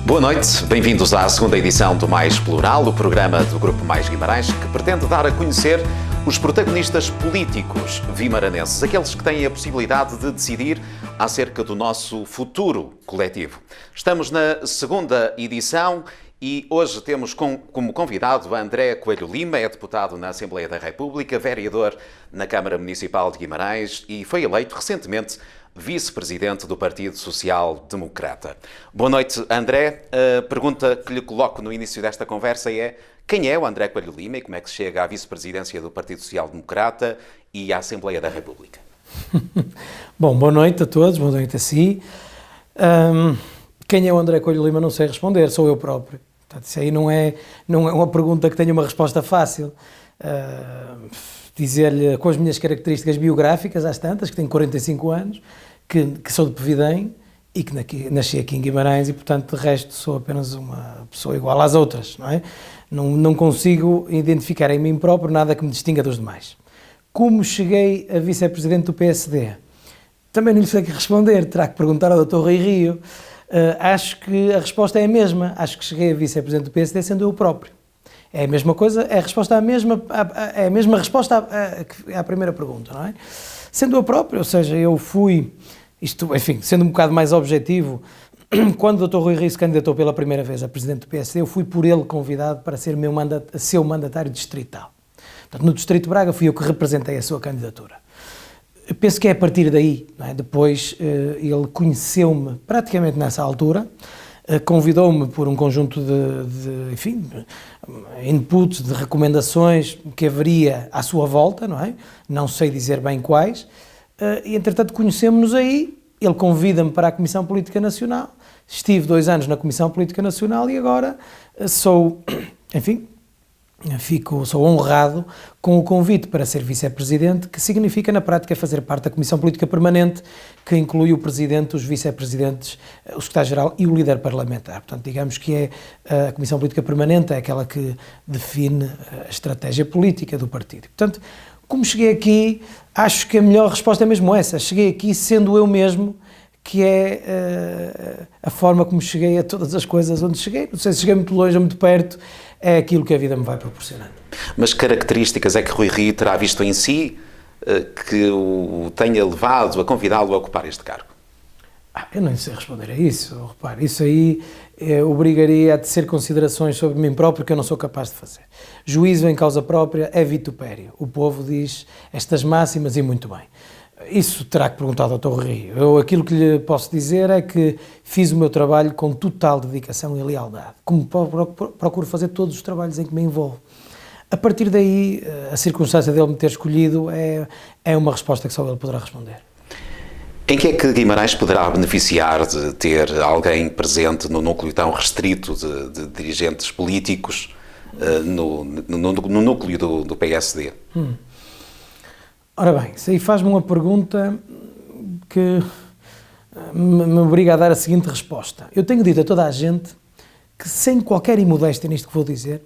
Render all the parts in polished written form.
Boa noite, bem-vindos à segunda edição do Mais Plural, o programa do Grupo Mais Guimarães, que pretende dar a conhecer os protagonistas políticos vimaranenses, aqueles que têm a possibilidade de decidir acerca do nosso futuro coletivo. Estamos na segunda edição e hoje temos como convidado André Coelho Lima, é deputado na Assembleia da República, vereador na Câmara Municipal de Guimarães e foi eleito recentemente vice-presidente do Partido Social Democrata. Boa noite, André. A pergunta que lhe coloco no início desta conversa é: quem é o André Coelho Lima e como é que se chega à vice-presidência do Partido Social Democrata e à Assembleia da República? Bom, boa noite a todos, boa noite a si. Quem é o André Coelho Lima não sei responder, sou eu próprio. Portanto, isso aí não é uma pergunta que tenha uma resposta fácil. Dizer-lhe com as minhas características biográficas, às tantas, que tenho 45 anos, que sou de Pevidém e que nasci aqui em Guimarães e, portanto, de resto sou apenas uma pessoa igual às outras, não é? Não consigo identificar em mim próprio nada que me distinga dos demais. Como cheguei a vice-presidente do PSD? Também não lhe sei o que responder, terá que perguntar ao Dr. Rui Rio. Acho que a resposta é a mesma. Acho que cheguei a vice-presidente do PSD sendo eu próprio. É a mesma coisa, é a mesma resposta à primeira pergunta, não é? Sendo eu próprio, ou seja, eu fui, sendo um bocado mais objetivo, quando o Dr. Rui Rio se candidatou pela primeira vez a presidente do PSD, eu fui por ele convidado para ser seu mandatário distrital. Portanto, no Distrito de Braga fui eu que representei a sua candidatura. Eu penso que é a partir daí, não é? Depois ele conheceu-me praticamente nessa altura, convidou-me por um conjunto de inputs, de recomendações que haveria à sua volta, não é? Não sei dizer bem quais, e entretanto conhecemos-nos aí, ele convida-me para a Comissão Política Nacional, estive 2 anos na Comissão Política Nacional e agora sou honrado com o convite para ser vice-presidente, que significa, na prática, fazer parte da Comissão Política Permanente, que inclui o presidente, os vice-presidentes, o secretário-geral e o líder parlamentar. Portanto, digamos que a Comissão Política Permanente é aquela que define a estratégia política do partido. Portanto, como cheguei aqui, acho que a melhor resposta é mesmo essa. Cheguei aqui sendo eu mesmo, que é a forma como cheguei a todas as coisas onde cheguei. Não sei se cheguei muito longe ou muito perto, é aquilo que a vida me vai proporcionando. Mas que características é que Rui Rio terá visto em si que o tenha levado a convidá-lo a ocupar este cargo? Eu não sei responder a isso. Repare, isso aí obrigaria a tecer considerações sobre mim próprio que eu não sou capaz de fazer. Juízo em causa própria é vitupério. O povo diz estas máximas e muito bem. Isso terá que perguntar ao Dr. Rio. Aquilo que lhe posso dizer é que fiz o meu trabalho com total dedicação e lealdade, como procuro fazer todos os trabalhos em que me envolvo. A partir daí, a circunstância dele me ter escolhido é uma resposta que só ele poderá responder. Em que é que Guimarães poderá beneficiar de ter alguém presente no núcleo tão restrito de dirigentes políticos no núcleo do PSD? Ora bem, isso aí faz-me uma pergunta que me obriga a dar a seguinte resposta. Eu tenho dito a toda a gente que, sem qualquer imodéstia nisto que vou dizer,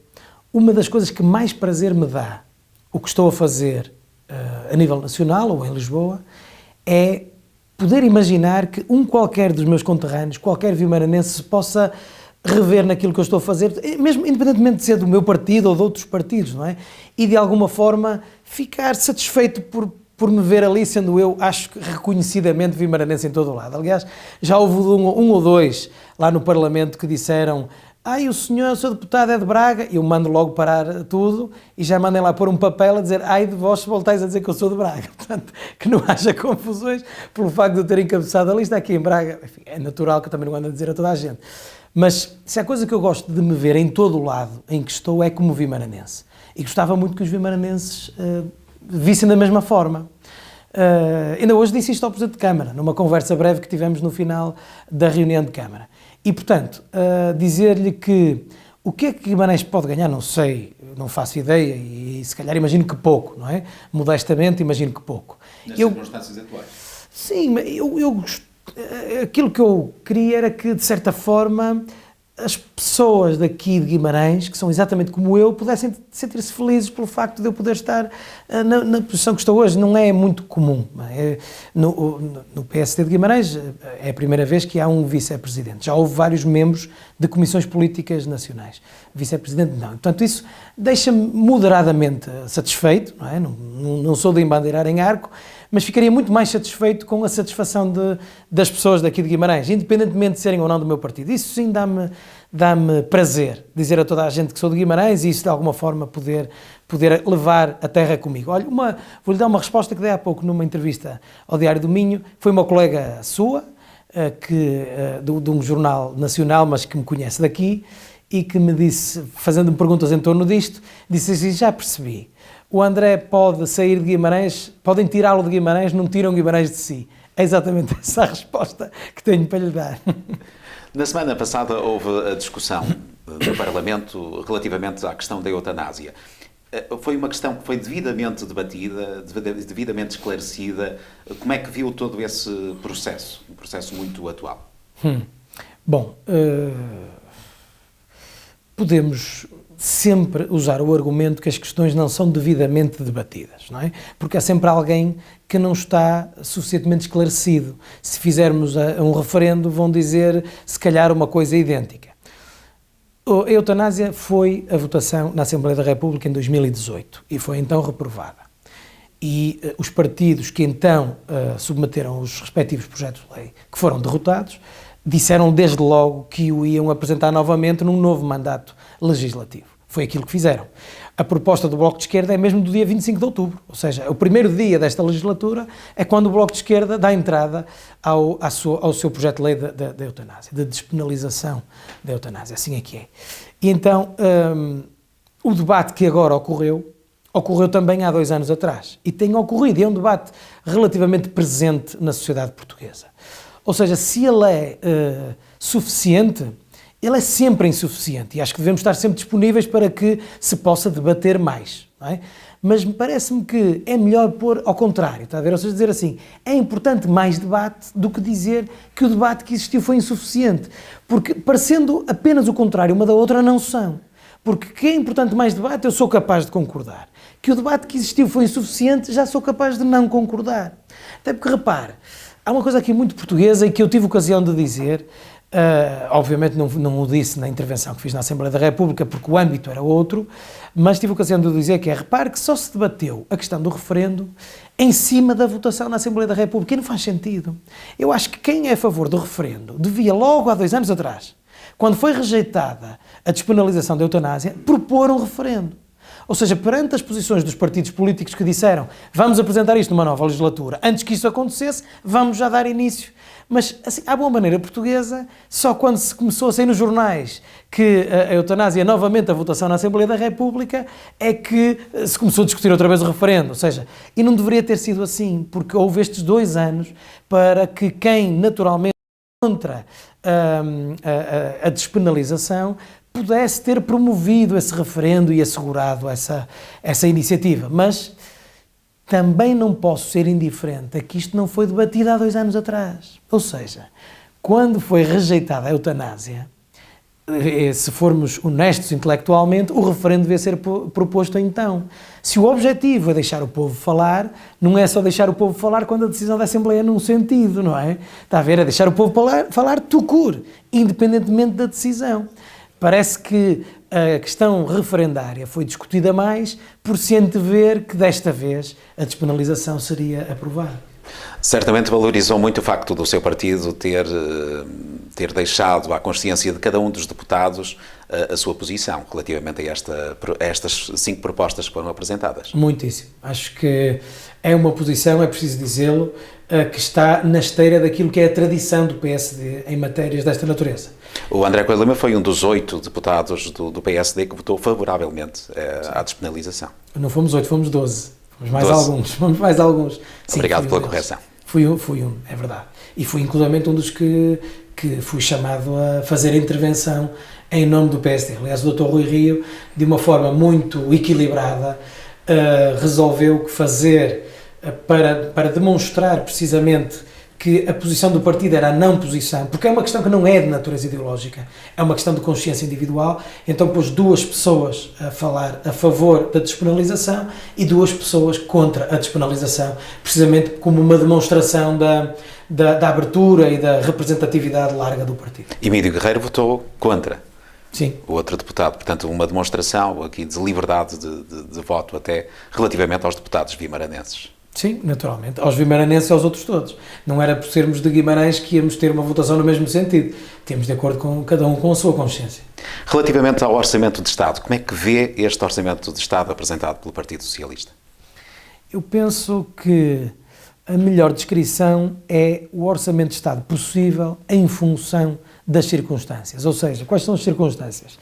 uma das coisas que mais prazer me dá, o que estou a fazer a nível nacional ou em Lisboa, é poder imaginar que qualquer dos meus conterrâneos, qualquer vimaranense se possa rever naquilo que eu estou a fazer, mesmo independentemente de ser do meu partido ou de outros partidos, não é? E de alguma forma ficar satisfeito por me ver ali, sendo eu, acho que reconhecidamente vimaranense em todo o lado. Aliás, já houve um ou dois lá no Parlamento que disseram: o seu deputado é de Braga, e eu mando logo parar tudo e já mandem lá pôr um papel a dizer: ai de vós se voltais a dizer que eu sou de Braga. Portanto, que não haja confusões pelo facto de eu ter encabeçado a lista aqui em Braga. Enfim, é natural que eu também não ando a dizer a toda a gente. Mas se há coisa que eu gosto de me ver em todo o lado em que estou é como vimaranense. E gostava muito que os vimaranenses vissem da mesma forma. Ainda hoje disse isto ao Presidente de Câmara, numa conversa breve que tivemos no final da reunião de Câmara. E, portanto, dizer-lhe que o que é que Guimarães pode ganhar, não sei, não faço ideia e se calhar imagino que pouco, não é? Modestamente imagino que pouco. Nas circunstâncias atuais. Sim, aquilo que eu queria era que, de certa forma, as pessoas daqui de Guimarães, que são exatamente como eu, pudessem sentir-se felizes pelo facto de eu poder estar na posição que estou hoje. Não é muito comum. No PSD de Guimarães é a primeira vez que há um vice-presidente. Já houve vários membros de comissões políticas nacionais. Vice-presidente não. Portanto, isso deixa-me moderadamente satisfeito, não é? Não sou de embandeirar em arco, mas ficaria muito mais satisfeito com a satisfação das pessoas daqui de Guimarães, independentemente de serem ou não do meu partido. Isso sim dá-me prazer, dizer a toda a gente que sou de Guimarães e isso de alguma forma poder levar a terra comigo. Olha, vou-lhe dar uma resposta que dei há pouco numa entrevista ao Diário do Minho. Foi uma colega sua, de um jornal nacional, mas que me conhece daqui, e que me disse, fazendo-me perguntas em torno disto, disse assim: já percebi, o André pode sair de Guimarães, podem tirá-lo de Guimarães, não tiram Guimarães de si. É exatamente essa a resposta que tenho para lhe dar. Na semana passada houve a discussão no Parlamento relativamente à questão da eutanásia. Foi uma questão que foi devidamente debatida, devidamente esclarecida. Como é que viu todo esse processo? Um processo muito atual. Bom, podemos sempre usar o argumento que as questões não são devidamente debatidas, não é? Porque há sempre alguém que não está suficientemente esclarecido. Se fizermos um referendo, vão dizer se calhar uma coisa idêntica. A eutanásia foi a votação na Assembleia da República em 2018 e foi então reprovada. E os partidos que então submeteram os respectivos projetos de lei, que foram derrotados, disseram desde logo que o iam apresentar novamente num novo mandato legislativo. Foi aquilo que fizeram. A proposta do Bloco de Esquerda é mesmo do dia 25 de outubro, ou seja, o primeiro dia desta legislatura é quando o Bloco de Esquerda dá entrada ao seu projeto de lei da eutanásia, de despenalização da eutanásia, assim é que é. E então, o debate que agora ocorreu também há 2 anos atrás, e tem ocorrido, e é um debate relativamente presente na sociedade portuguesa. Ou seja, se ele é suficiente, ele é sempre insuficiente, e acho que devemos estar sempre disponíveis para que se possa debater mais, não é? Mas parece-me que é melhor pôr ao contrário, está a ver? Ou seja, dizer assim, é importante mais debate do que dizer que o debate que existiu foi insuficiente, porque parecendo apenas o contrário uma da outra, não são. Porque que é importante mais debate, eu sou capaz de concordar. Que o debate que existiu foi insuficiente, já sou capaz de não concordar. Até porque, repare, há uma coisa aqui muito portuguesa e que eu tive ocasião de dizer, obviamente não o disse na intervenção que fiz na Assembleia da República, porque o âmbito era outro, mas tive ocasião de dizer que repare que só se debateu a questão do referendo em cima da votação na Assembleia da República, e não faz sentido. Eu acho que quem é a favor do referendo devia, logo há 2 anos atrás, quando foi rejeitada a despenalização da eutanásia, propor um referendo. Ou seja, perante as posições dos partidos políticos que disseram vamos apresentar isto numa nova legislatura, antes que isso acontecesse, vamos já dar início. Mas, assim, à boa maneira portuguesa, só quando se começou a sair nos jornais que a eutanásia novamente a votação na Assembleia da República é que se começou a discutir outra vez o referendo. Ou seja, e não deveria ter sido assim, porque houve estes 2 anos para que quem naturalmente contra a despenalização pudesse ter promovido esse referendo e assegurado essa iniciativa. Mas também não posso ser indiferente a que isto não foi debatido há 2 anos atrás. Ou seja, quando foi rejeitada a eutanásia, se formos honestos intelectualmente, o referendo devia ser proposto então. Se o objetivo é deixar o povo falar, não é só deixar o povo falar quando a decisão da Assembleia é num sentido, não é? Está a ver? É deixar o povo falar tout court, independentemente da decisão. Parece que a questão referendária foi discutida mais por se antever que desta vez a despenalização seria aprovada. Certamente valorizou muito o facto do seu partido ter deixado à consciência de cada um dos deputados a sua posição relativamente a estas 5 propostas que foram apresentadas. Muitíssimo. Acho que é uma posição, é preciso dizê-lo, que está na esteira daquilo que é a tradição do PSD em matérias desta natureza. O André Coelho Lima foi um dos 8 deputados do PSD que votou favoravelmente à despenalização. Não fomos 8, fomos 12. Fomos mais alguns. Sim, obrigado pela correção. Fui um, é verdade. E fui inclusivamente um dos que fui chamado a fazer a intervenção em nome do PSD. Aliás, o Dr. Rui Rio, de uma forma muito equilibrada, resolveu que fazer para demonstrar precisamente que a posição do partido era a não posição, porque é uma questão que não é de natureza ideológica, é uma questão de consciência individual. Então pôs 2 pessoas a falar a favor da despenalização e 2 pessoas contra a despenalização, precisamente como uma demonstração da abertura e da representatividade larga do partido. E Mídio Guerreiro votou contra. Sim. O outro deputado. Portanto, uma demonstração aqui de liberdade de voto até relativamente aos deputados vimaranenses. Sim, naturalmente. Aos vimaranenses e aos outros todos. Não era por sermos de Guimarães que íamos ter uma votação no mesmo sentido. Temos de acordo com cada um com a sua consciência. Relativamente ao Orçamento de Estado, como é que vê este Orçamento de Estado apresentado pelo Partido Socialista? Eu penso que a melhor descrição é o Orçamento de Estado possível em função das circunstâncias. Ou seja, quais são as circunstâncias?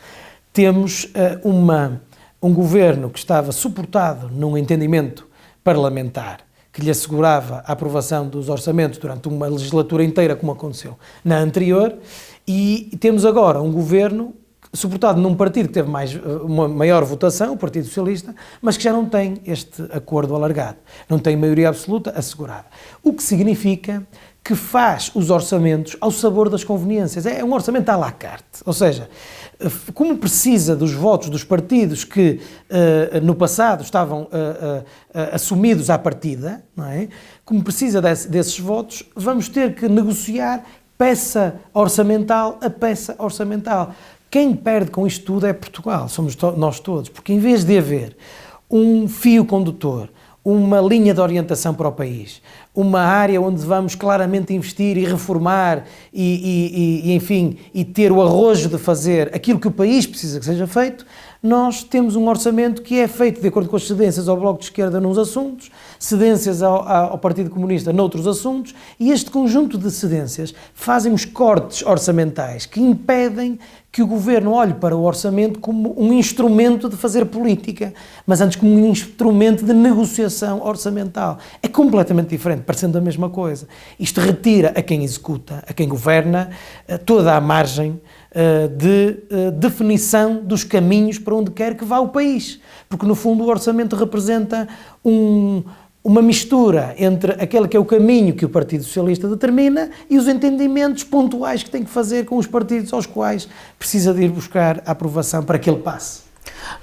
Temos um governo que estava suportado num entendimento parlamentar que lhe assegurava a aprovação dos orçamentos durante uma legislatura inteira, como aconteceu na anterior, e temos agora um governo suportado num partido que teve uma maior votação, o Partido Socialista, mas que já não tem este acordo alargado, não tem maioria absoluta assegurada. O que significa que faz os orçamentos ao sabor das conveniências. É um orçamento à la carte, ou seja, como precisa dos votos dos partidos que no passado estavam assumidos à partida, não é? Como precisa desses votos, vamos ter que negociar peça orçamental a peça orçamental. Quem perde com isto tudo é Portugal, somos nós todos, porque em vez de haver um fio condutor, uma linha de orientação para o país, uma área onde vamos claramente investir e reformar enfim, e ter o arrojo de fazer aquilo que o país precisa que seja feito, nós temos um orçamento que é feito de acordo com as cedências ao Bloco de Esquerda nos assuntos, cedências ao Partido Comunista noutros assuntos, e este conjunto de cedências fazem os cortes orçamentais que impedem que o Governo olhe para o orçamento como um instrumento de fazer política, mas antes como um instrumento de negociação orçamental. É completamente diferente, parecendo a mesma coisa. Isto retira a quem executa, a quem governa, toda a margem de definição dos caminhos para onde quer que vá o país. Porque, no fundo, o orçamento representa uma mistura entre aquele que é o caminho que o Partido Socialista determina e os entendimentos pontuais que tem que fazer com os partidos aos quais precisa de ir buscar a aprovação para que ele passe.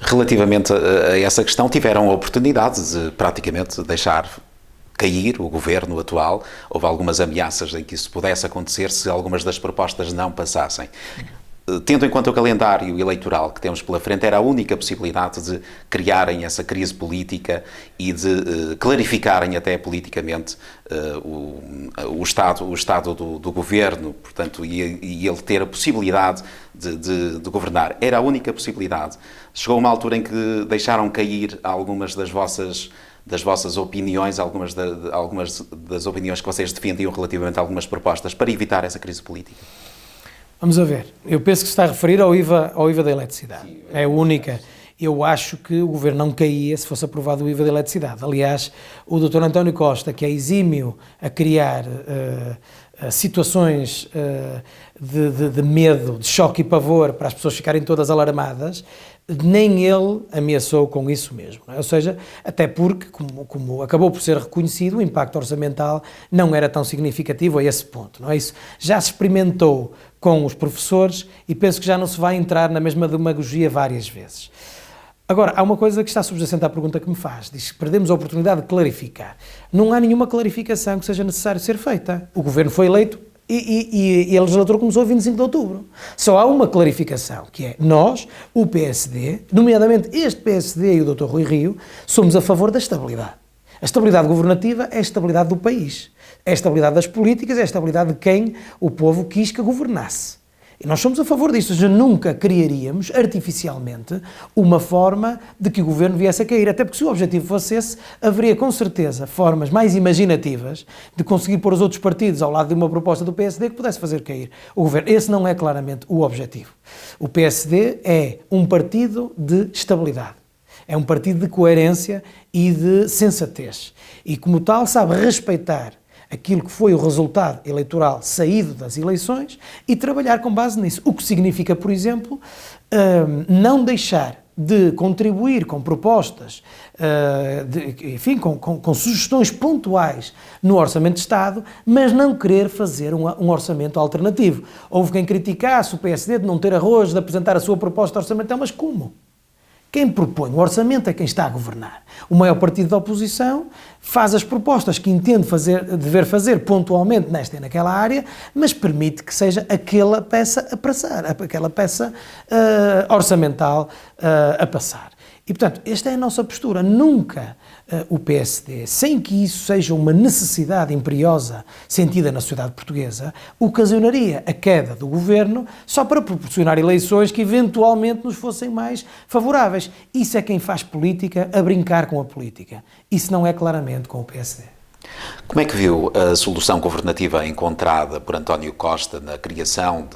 Relativamente a essa questão, tiveram a oportunidade de praticamente deixar cair o governo atual. Houve algumas ameaças em que isso pudesse acontecer se algumas das propostas não passassem. Tendo em conta o calendário eleitoral que temos pela frente, era a única possibilidade de criarem essa crise política e de clarificarem até politicamente o estado do governo, portanto, e ele ter a possibilidade de governar. Era a única possibilidade. Chegou uma altura em que deixaram cair algumas das vossas opiniões, algumas das opiniões que vocês defendiam relativamente a algumas propostas para evitar essa crise política. Vamos a ver. Eu penso que se está a referir ao IVA da eletricidade. Sim, é a única. Eu acho que o Governo não caía se fosse aprovado o IVA da eletricidade. Aliás, o Dr. António Costa, que é exímio a criar situações de medo, de choque e pavor para as pessoas ficarem todas alarmadas, nem ele ameaçou com isso mesmo. Não é? Ou seja, até porque, como acabou por ser reconhecido, o impacto orçamental não era tão significativo a esse ponto. Não é? Isso já se experimentou com os professores e penso que já não se vai entrar na mesma demagogia várias vezes. Agora, há uma coisa que está subjacente à pergunta que me faz. Diz que perdemos a oportunidade de clarificar. Não há nenhuma clarificação que seja necessário ser feita. O Governo foi eleito e a legislatura começou a 25 de outubro. Só há uma clarificação, que é nós, o PSD, nomeadamente este PSD e o Dr. Rui Rio, somos a favor da estabilidade. A estabilidade governativa é a estabilidade do país. É a estabilidade das políticas, é a estabilidade de quem o povo quis que governasse. E nós somos a favor disto. Já nunca criaríamos artificialmente uma forma de que o governo viesse a cair. Até porque se o objetivo fosse esse, haveria com certeza formas mais imaginativas de conseguir pôr os outros partidos ao lado de uma proposta do PSD que pudesse fazer cair o governo. Esse não é claramente o objetivo. O PSD é um partido de estabilidade. É um partido de coerência e de sensatez. E como tal sabe respeitar aquilo que foi o resultado eleitoral saído das eleições e trabalhar com base nisso. O que significa, por exemplo, não deixar de contribuir com propostas, enfim, com sugestões pontuais no Orçamento de Estado, mas não querer fazer um orçamento alternativo. Houve quem criticasse o PSD de não ter arrojo de apresentar a sua proposta orçamental, mas como? Quem propõe o orçamento é quem está a governar. O maior partido da oposição faz as propostas que entende dever fazer pontualmente nesta e naquela área, mas permite que seja aquela peça a passar, aquela peça orçamental a passar. E, portanto, esta é a nossa postura. Nunca o PSD, sem que isso seja uma necessidade imperiosa sentida na sociedade portuguesa, ocasionaria a queda do governo só para proporcionar eleições que eventualmente nos fossem mais favoráveis. Isso é quem faz política a brincar com a política. Isso não é claramente com o PSD. Como é que viu a solução governativa encontrada por António Costa na criação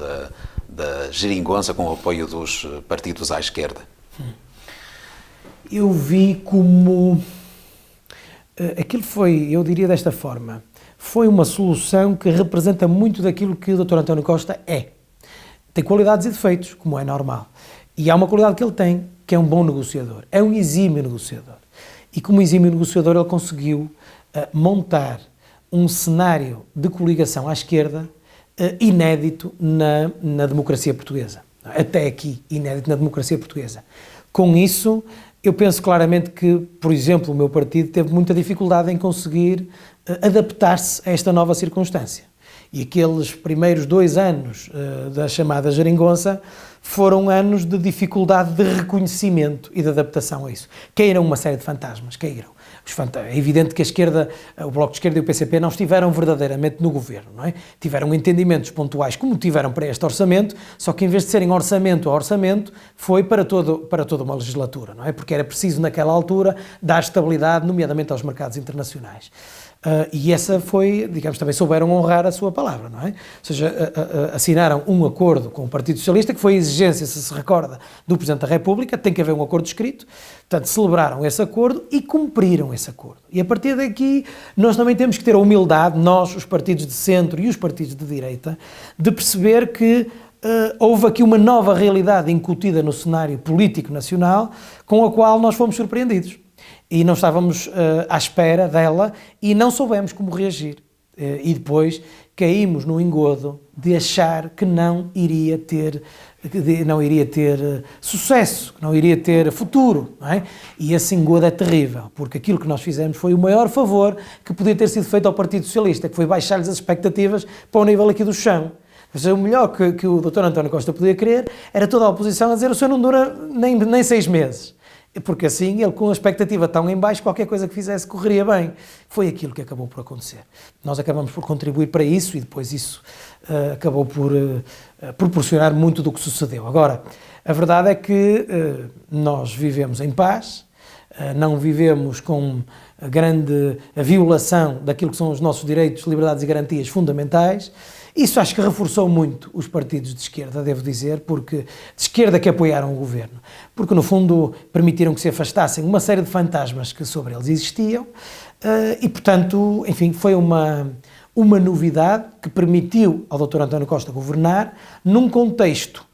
da geringonça com o apoio dos partidos à esquerda? Eu vi como... Aquilo foi, eu diria desta forma, foi uma solução que representa muito daquilo que o Dr. António Costa é. Tem qualidades e defeitos, como é normal. E há uma qualidade que ele tem, que é um bom negociador. É um exímio negociador. E como exímio negociador ele conseguiu montar um cenário de coligação à esquerda inédito na democracia portuguesa. Até aqui, inédito na democracia portuguesa. Com isso, eu penso claramente que, por exemplo, o meu partido teve muita dificuldade em conseguir adaptar-se a esta nova circunstância. E aqueles primeiros 2 anos da chamada geringonça foram anos de dificuldade de reconhecimento e de adaptação a isso. Caíram uma série de fantasmas, caíram. É evidente que a esquerda, o Bloco de Esquerda e o PCP não estiveram verdadeiramente no governo, não é? Tiveram entendimentos pontuais, como tiveram para este orçamento, só que em vez de serem orçamento a orçamento, foi para toda uma legislatura, não é? Porque era preciso naquela altura dar estabilidade, nomeadamente aos mercados internacionais. E essa foi, digamos, também souberam honrar a sua palavra, não é? Ou seja, assinaram um acordo com o Partido Socialista, que foi a exigência, se recorda, do Presidente da República, tem que haver um acordo escrito, portanto, celebraram esse acordo e cumpriram esse acordo. E a partir daqui, nós também temos que ter a humildade, nós, os partidos de centro e os partidos de direita, de perceber que houve aqui uma nova realidade incutida no cenário político nacional, com a qual nós fomos surpreendidos. E não estávamos à espera dela e não soubemos como reagir. E depois caímos no engodo de achar que não iria ter sucesso, que não iria ter futuro, não é? E esse engodo é terrível, porque aquilo que nós fizemos foi o maior favor que podia ter sido feito ao Partido Socialista, que foi baixar-lhes as expectativas para o nível aqui do chão. Ou seja, o melhor que o Dr. António Costa podia querer era toda a oposição a dizer: o senhor não dura nem 6 meses. Porque assim, ele com a expectativa tão em baixo, qualquer coisa que fizesse correria bem. Foi aquilo que acabou por acontecer. Nós acabamos por contribuir para isso e depois isso acabou por proporcionar muito do que sucedeu. Agora, a verdade é que nós vivemos em paz, não vivemos com a grande violação daquilo que são os nossos direitos, liberdades e garantias fundamentais. Isso acho que reforçou muito os partidos de esquerda, devo dizer, porque de esquerda que apoiaram o governo, porque no fundo permitiram que se afastassem uma série de fantasmas que sobre eles existiam e, portanto, enfim, foi uma novidade que permitiu ao Dr. António Costa governar num contexto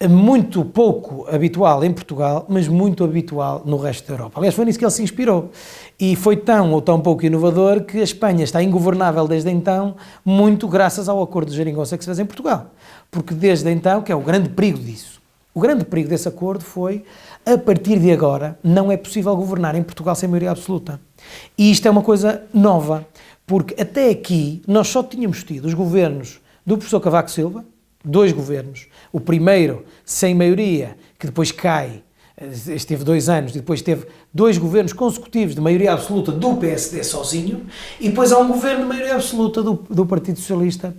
muito pouco habitual em Portugal, mas muito habitual no resto da Europa. Aliás, foi nisso que ele se inspirou. E foi tão ou tão pouco inovador que a Espanha está ingovernável desde então, muito graças ao acordo de geringonça que se fez em Portugal. Porque desde então, que é o grande perigo disso, o grande perigo desse acordo foi, a partir de agora, não é possível governar em Portugal sem maioria absoluta. E isto é uma coisa nova, porque até aqui nós só tínhamos tido os governos do professor Cavaco Silva, 2 governos, o primeiro sem maioria, que depois cai, esteve 2 anos, e depois teve 2 governos consecutivos de maioria absoluta do PSD sozinho, e depois há um governo de maioria absoluta do Partido Socialista,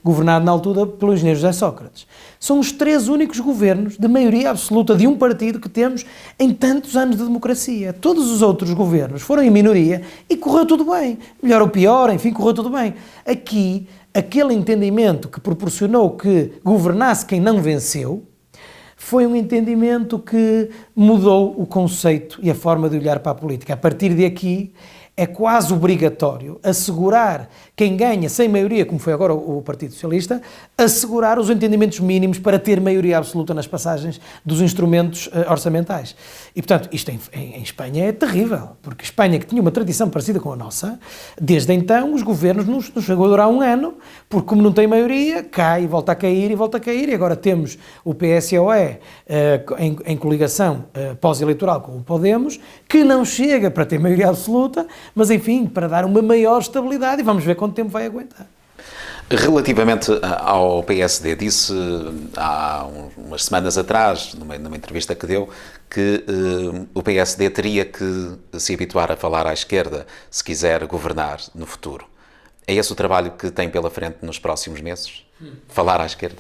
governado na altura pelo engenheiro José Sócrates. São os 3 únicos governos de maioria absoluta de um partido que temos em tantos anos de democracia. Todos os outros governos foram em minoria e correu tudo bem. Melhor ou pior, enfim, correu tudo bem. Aqui, aquele entendimento que proporcionou que governasse quem não venceu, foi um entendimento que mudou o conceito e a forma de olhar para a política. A partir de aqui, é quase obrigatório assegurar quem ganha sem maioria, como foi agora o Partido Socialista, assegurar os entendimentos mínimos para ter maioria absoluta nas passagens dos instrumentos orçamentais. E, portanto, isto em Espanha é terrível, porque Espanha, que tinha uma tradição parecida com a nossa, desde então os governos nos chegou a durar um ano, porque como não tem maioria, cai, volta a cair e volta a cair, e agora temos o PSOE em coligação pós-eleitoral com o Podemos, que não chega para ter maioria absoluta, mas enfim, para dar uma maior estabilidade, e vamos ver quanto tempo vai aguentar. Relativamente ao PSD, disse há umas semanas atrás, numa entrevista que deu, que o PSD teria que se habituar a falar à esquerda se quiser governar no futuro. É esse o trabalho que tem pela frente nos próximos meses? Falar à esquerda?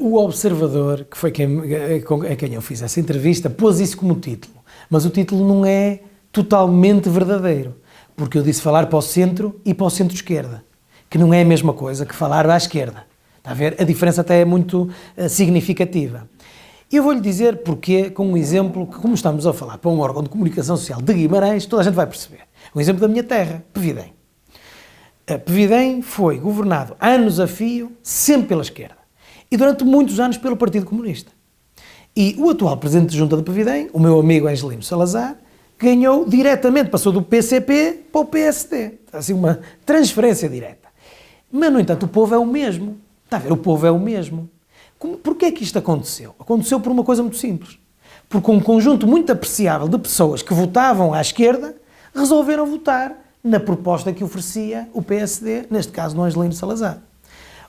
O Observador, que foi a quem eu fiz essa entrevista, pôs isso como título, mas o título não é totalmente verdadeiro, porque eu disse falar para o centro e para o centro-esquerda, que não é a mesma coisa que falar à esquerda. Está a ver? A diferença até é muito significativa. Eu vou-lhe dizer porque, com um exemplo que, como estamos a falar para um órgão de comunicação social de Guimarães, toda a gente vai perceber. Um exemplo da minha terra, Pevidém. Pevidém foi governado anos a fio, sempre pela esquerda, e durante muitos anos pelo Partido Comunista. E o atual presidente de junta de Pevidém, o meu amigo Angelino Salazar, ganhou diretamente, passou do PCP para o PSD. Assim, uma transferência direta. Mas, no entanto, o povo é o mesmo. Está a ver? O povo é o mesmo. Porquê é que isto aconteceu? Aconteceu por uma coisa muito simples. Porque um conjunto muito apreciável de pessoas que votavam à esquerda resolveram votar na proposta que oferecia o PSD, neste caso no Angelino Salazar.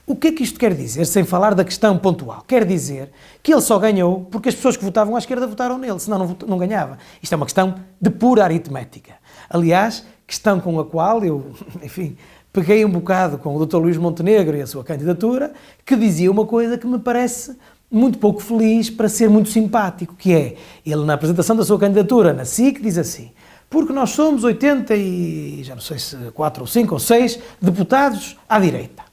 O que é que isto quer dizer, sem falar da questão pontual? Quer dizer que ele só ganhou porque as pessoas que votavam à esquerda votaram nele, senão não ganhava. Isto é uma questão de pura aritmética. Aliás, questão com a qual eu, enfim, peguei um bocado com o Dr. Luís Montenegro e a sua candidatura, que dizia uma coisa que me parece muito pouco feliz para ser muito simpático, que é, ele na apresentação da sua candidatura na SIC diz assim: porque nós somos 80 e, já não sei se 4 ou 5 ou 6 deputados à direita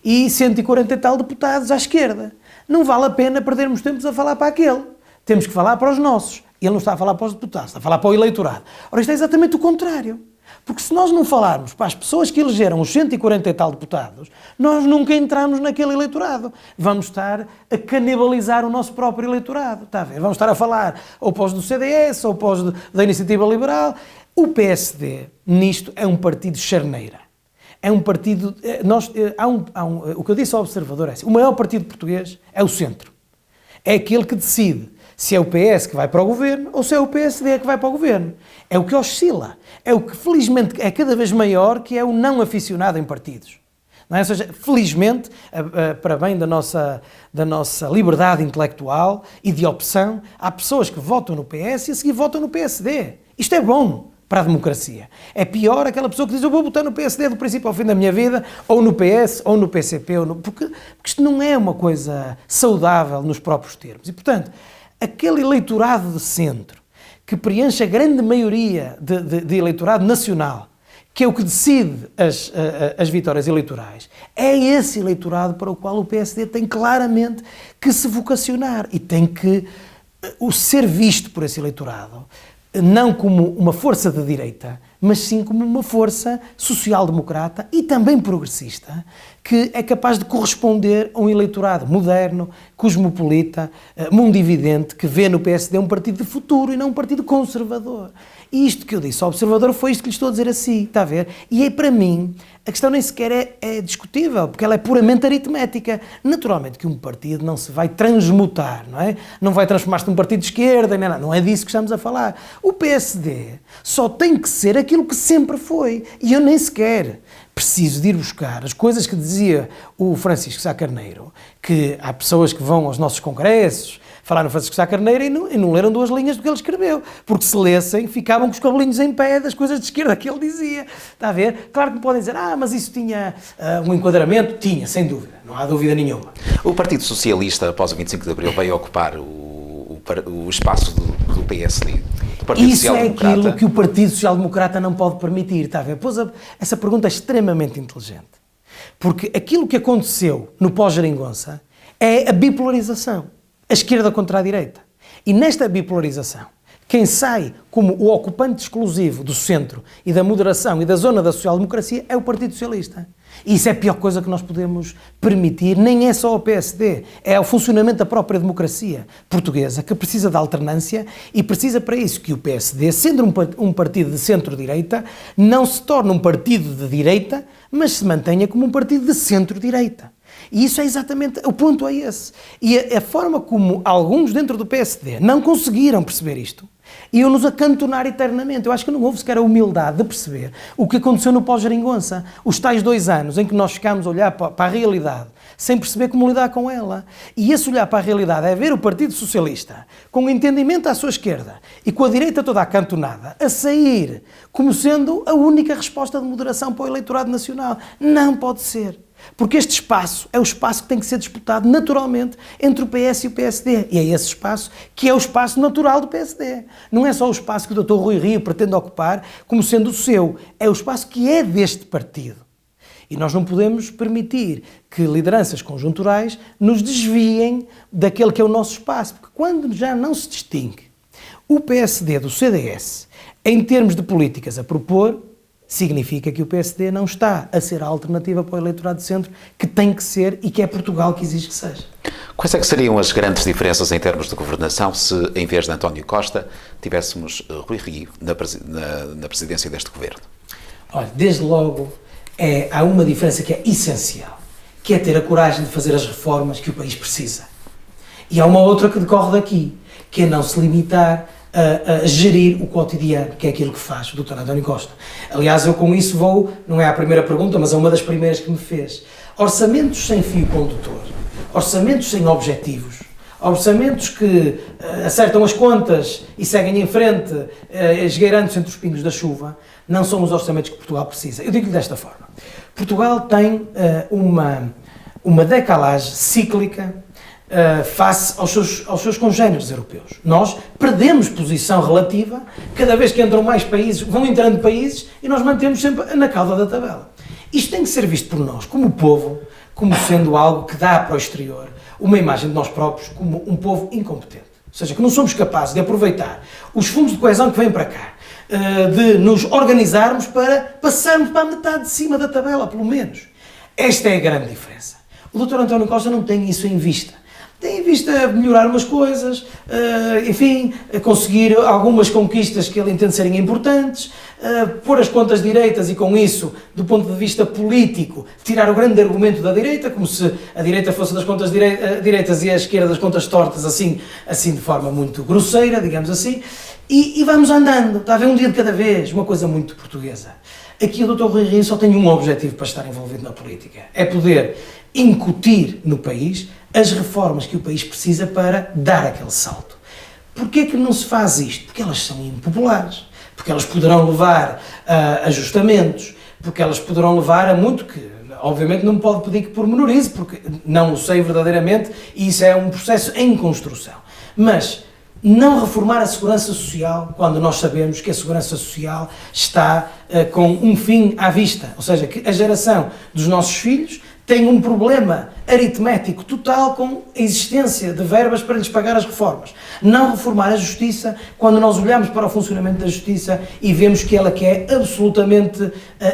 e 140 e tal deputados à esquerda. Não vale a pena perdermos tempo a falar para aquele. Temos que falar para os nossos. E ele não está a falar para os deputados, está a falar para o eleitorado. Ora, isto é exatamente o contrário. Porque se nós não falarmos para as pessoas que elegeram os 140 e tal deputados, nós nunca entramos naquele eleitorado. Vamos estar a canibalizar o nosso próprio eleitorado. Está a ver? Vamos estar a falar ou para os do CDS ou para os da Iniciativa Liberal. O PSD, nisto, é um partido charneira. É um partido... o que eu disse ao Observador é assim: o maior partido português é o centro. É aquele que decide se é o PS que vai para o governo ou se é o PSD que vai para o governo. É o que oscila. É o que, felizmente, é cada vez maior, que é o não aficionado em partidos. Não é? Ou seja, felizmente, para bem da nossa liberdade intelectual e de opção, há pessoas que votam no PS e a seguir votam no PSD. Isto é bom para a democracia. É pior aquela pessoa que diz: eu vou votar no PSD do princípio ao fim da minha vida, ou no PS, ou no PCP, porque isto não é uma coisa saudável nos próprios termos. E, portanto, aquele eleitorado de centro, que preenche a grande maioria de eleitorado nacional, que é o que decide as vitórias eleitorais, é esse eleitorado para o qual o PSD tem claramente que se vocacionar e tem que ser visto por esse eleitorado não como uma força de direita, mas sim como uma força social-democrata e também progressista, que é capaz de corresponder a um eleitorado moderno, cosmopolita, mundividente, que vê no PSD um partido de futuro e não um partido conservador. E isto que eu disse ao Observador foi isto que lhe estou a dizer assim, está a ver? E aí, para mim, a questão nem sequer é discutível, porque ela é puramente aritmética. Naturalmente que um partido não se vai transmutar, não é? Não vai transformar-se num partido de esquerda, não é disso que estamos a falar. O PSD só tem que ser aquilo que sempre foi. E eu nem sequer preciso de ir buscar as coisas que dizia o Francisco Sá Carneiro, que há pessoas que vão aos nossos congressos falar no Francisco Sá Carneiro e não leram 2 linhas do que ele escreveu, porque se lessem ficavam com os cabelinhos em pé das coisas de esquerda que ele dizia. Está a ver? Claro que me podem dizer: mas isso tinha um enquadramento. Tinha, sem dúvida, não há dúvida nenhuma. O Partido Socialista, após o 25 de Abril, veio ocupar o espaço do PSD. Do Partido Isso é aquilo que o Partido Social Democrata não pode permitir, está a ver? Pois essa pergunta é extremamente inteligente, porque aquilo que aconteceu no pós-Geringonça é a bipolarização, a esquerda contra a direita. E nesta bipolarização, Quem sai como o ocupante exclusivo do centro e da moderação e da zona da social-democracia é o Partido Socialista. E isso é a pior coisa que nós podemos permitir, nem é só o PSD, é o funcionamento da própria democracia portuguesa, que precisa de alternância e precisa para isso que o PSD, sendo um partido de centro-direita, não se torne um partido de direita, mas se mantenha como um partido de centro-direita. E isso é exatamente, o ponto é esse. E a forma como alguns dentro do PSD não conseguiram perceber isto, iam-nos acantonar eternamente. Eu acho que não houve sequer a humildade de perceber o que aconteceu no pós-Geringonça. Os tais 2 anos em que nós ficámos a olhar para a realidade, sem perceber como lidar com ela. E esse olhar para a realidade é ver o Partido Socialista, com o entendimento à sua esquerda e com a direita toda acantonada, a sair como sendo a única resposta de moderação para o eleitorado nacional. Não pode ser. Porque este espaço é o espaço que tem que ser disputado naturalmente entre o PS e o PSD. E é esse espaço que é o espaço natural do PSD. Não é só o espaço que o Dr. Rui Rio pretende ocupar como sendo o seu. É o espaço que é deste partido. E nós não podemos permitir que lideranças conjunturais nos desviem daquele que é o nosso espaço. Porque quando já não se distingue o PSD do CDS em termos de políticas a propor, significa que o PSD não está a ser a alternativa para o eleitorado de centro que tem que ser e que é Portugal que exige que seja. Quais é que seriam as grandes diferenças em termos de governação se, em vez de António Costa, tivéssemos Rui Rio na presidência deste governo? Olha, desde logo há uma diferença que é essencial, que é ter a coragem de fazer as reformas que o país precisa. E há uma outra que decorre daqui, que é não se limitar a gerir o cotidiano, que é aquilo que faz o Dr. António Costa. Aliás, eu com isso não é a primeira pergunta, mas é uma das primeiras que me fez. Orçamentos sem fio condutor, orçamentos sem objetivos, orçamentos que acertam as contas e seguem em frente, esgueirando-se entre os pingos da chuva, não são os orçamentos que Portugal precisa. Eu digo-lhe desta forma. Portugal tem uma decalagem cíclica face aos seus congêneres europeus. Nós perdemos posição relativa, cada vez que entram mais países, vão entrando países e nós mantemos sempre na cauda da tabela. Isto tem que ser visto por nós, como povo, como sendo algo que dá para o exterior uma imagem de nós próprios como um povo incompetente. Ou seja, que não somos capazes de aproveitar os fundos de coesão que vêm para cá, de nos organizarmos para passarmos para a metade de cima da tabela, pelo menos. Esta é a grande diferença. O Dr. António Costa não tem isso em vista. Tem em vista melhorar umas coisas, enfim, conseguir algumas conquistas que ele entende serem importantes, pôr as contas direitas e com isso, do ponto de vista político, tirar o grande argumento da direita, como se a direita fosse das contas direitas e a esquerda das contas tortas, assim de forma muito grosseira, digamos assim, e vamos andando, está a ver, um dia de cada vez, uma coisa muito portuguesa. Aqui o Dr. Rui Rio só tem um objetivo para estar envolvido na política, é poder incutir no país as reformas que o país precisa para dar aquele salto. Porquê que não se faz isto? Porque elas são impopulares, porque elas poderão levar a ajustamentos, porque elas poderão levar a muito que, obviamente, não me pode pedir que pormenorize, porque não o sei verdadeiramente e isso é um processo em construção. Mas não reformar a segurança social quando nós sabemos que a segurança social está com um fim à vista, ou seja, que a geração dos nossos filhos tem um problema aritmético total com a existência de verbas para lhes pagar as reformas. Não reformar a justiça quando nós olhamos para o funcionamento da justiça e vemos que ela que é absolutamente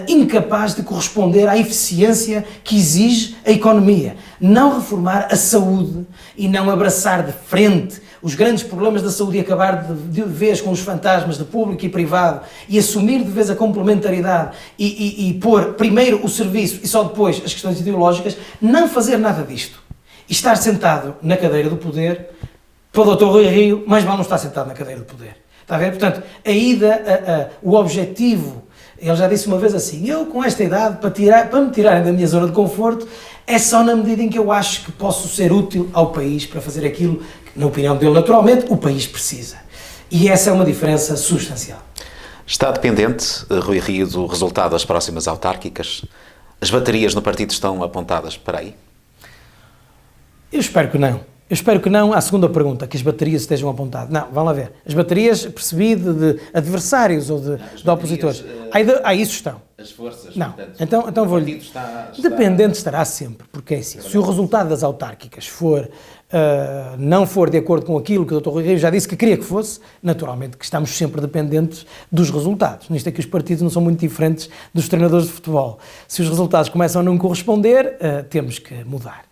incapaz de corresponder à eficiência que exige a economia. Não reformar a saúde e não abraçar de frente os grandes problemas da saúde e acabar de vez com os fantasmas de público e privado e assumir de vez a complementaridade e pôr primeiro o serviço e só depois as questões ideológicas, não fazer nada disto e estar sentado na cadeira do poder, para o Dr. Rui Rio, mais vale não estar sentado na cadeira do poder. Está a ver? Portanto, a ida, o objetivo, ele já disse uma vez assim, eu com esta idade, para me tirarem da minha zona de conforto, é só na medida em que eu acho que posso ser útil ao país para fazer aquilo que, na opinião dele, naturalmente, o país precisa. E essa é uma diferença substancial. Está dependente, Rui Rio, do resultado das próximas autárquicas? As baterias no partido estão apontadas para aí? Eu espero que não. Eu espero que não, à segunda pergunta, que as baterias estejam apontadas. Não, vão lá ver. As baterias, percebi, de adversários ou de opositores. Aí isso estão. As forças, não. portanto, Então vou-lhe... Dependente estará sempre, porque é assim, se o resultado das autárquicas não for de acordo com aquilo que o Dr. Rui Rio já disse que queria que fosse, naturalmente que estamos sempre dependentes dos resultados. Nisto é que os partidos não são muito diferentes dos treinadores de futebol. Se os resultados começam a não corresponder, temos que mudar.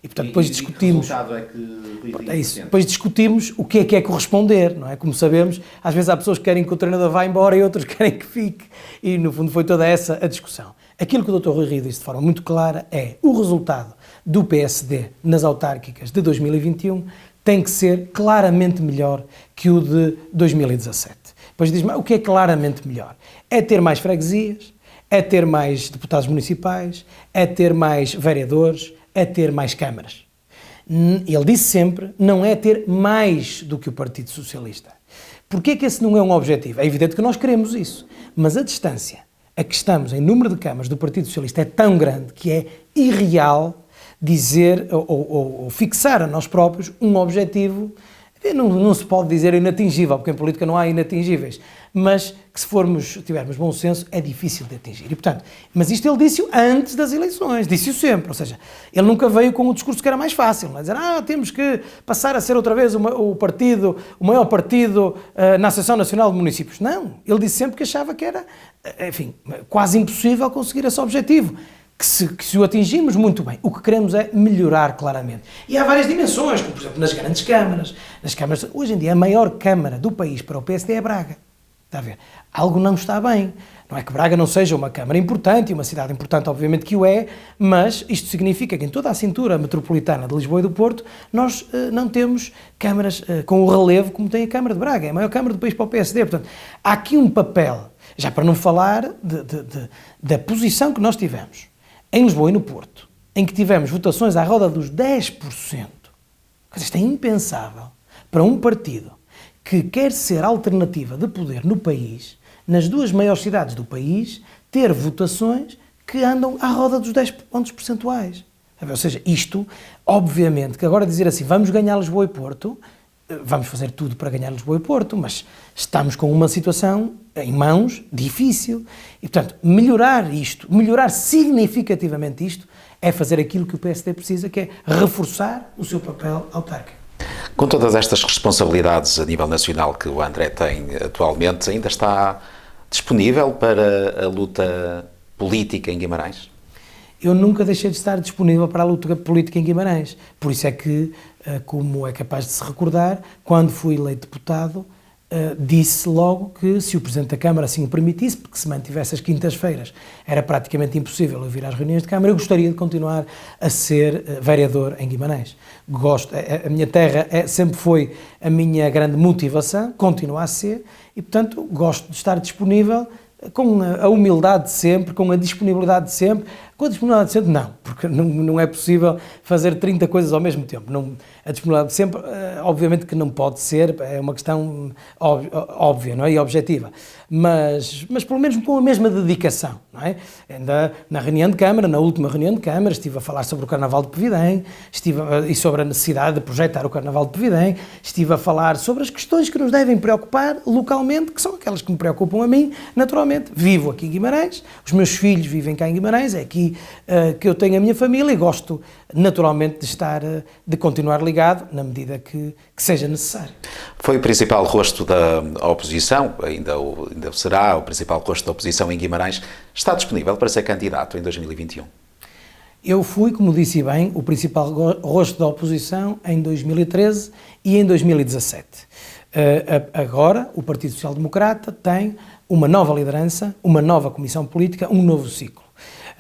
E, portanto, depois discutimos... Que resultado é que... É isso. Depois discutimos o que é corresponder, não é? Como sabemos, às vezes há pessoas que querem que o treinador vá embora e outros querem que fique. E, no fundo, foi toda essa a discussão. Aquilo que o Dr. Rui Rio disse de forma muito clara é o resultado do PSD nas autárquicas de 2021 tem que ser claramente melhor que o de 2017. Depois diz-me, o que é claramente melhor? É ter mais freguesias, é ter mais deputados municipais, é ter mais vereadores, é ter mais câmaras. Ele disse sempre, não é ter mais do que o Partido Socialista. Porquê que esse não é um objetivo? É evidente que nós queremos isso, mas a distância a que estamos em número de câmaras do Partido Socialista é tão grande que é irreal dizer ou fixar a nós próprios um objetivo. Não se pode dizer inatingível, porque em política não há inatingíveis, mas que se tivermos bom senso, é difícil de atingir. E, portanto, mas isto ele disse-o antes das eleições, disse-o sempre, ou seja, ele nunca veio com o discurso que era mais fácil, não é? Dizer, temos que passar a ser outra vez o maior partido na Associação Nacional de Municípios. Não, ele disse sempre que achava que era, enfim, quase impossível conseguir esse objetivo. Que se o atingimos, muito bem. O que queremos é melhorar claramente. E há várias dimensões, como por exemplo nas grandes câmaras. Hoje em dia a maior câmara do país para o PSD é Braga. Está a ver? Algo não está bem. Não é que Braga não seja uma câmara importante, e uma cidade importante obviamente que o é, mas isto significa que em toda a cintura metropolitana de Lisboa e do Porto nós não temos câmaras com o relevo como tem a Câmara de Braga. É a maior câmara do país para o PSD. Portanto, há aqui um papel, já para não falar da posição que nós tivemos em Lisboa e no Porto, em que tivemos votações à roda dos 10%. Isto é impensável para um partido que quer ser alternativa de poder no país, nas duas maiores cidades do país, ter votações que andam à roda dos 10 pontos percentuais. Ou seja, isto, obviamente, que agora dizer assim, vamos ganhar Lisboa e Porto, vamos fazer tudo para ganhar Lisboa e Porto, mas estamos com uma situação em mãos difícil e, portanto, melhorar significativamente isto, é fazer aquilo que o PSD precisa, que é reforçar o seu papel autárquico. Com todas estas responsabilidades a nível nacional que o André tem atualmente, ainda está disponível para a luta política em Guimarães? Eu nunca deixei de estar disponível para a luta política em Guimarães. Por isso é que, como é capaz de se recordar, quando fui eleito deputado, disse logo que se o Presidente da Câmara assim o permitisse, porque se mantivesse as quintas-feiras era praticamente impossível eu vir às reuniões de Câmara, eu gostaria de continuar a ser vereador em Guimarães. A minha terra sempre foi a minha grande motivação, continua a ser, e portanto gosto de estar disponível com a humildade de sempre, com a disponibilidade de sempre. Com a disponibilidade de sempre, não, porque não é possível fazer 30 coisas ao mesmo tempo. A disponibilidade de sempre, obviamente que não pode ser, é uma questão óbvia, não é? E objetiva. Mas pelo menos com a mesma dedicação, não é? Ainda na reunião de Câmara, na última reunião de Câmara, estive a falar sobre o Carnaval de Pevidém, e sobre a necessidade de projetar o Carnaval de Pevidém, estive a falar sobre as questões que nos devem preocupar localmente, que são aquelas que me preocupam a mim, naturalmente. Vivo aqui em Guimarães, os meus filhos vivem cá em Guimarães, é aqui que eu tenho a minha família e gosto naturalmente de continuar ligado na medida que seja necessário. Foi o principal rosto da oposição, ainda será o principal rosto da oposição em Guimarães. Está disponível para ser candidato em 2021? Eu fui, como disse bem, o principal rosto da oposição em 2013 e em 2017. Agora, o Partido Social Democrata tem uma nova liderança, uma nova comissão política, um novo ciclo.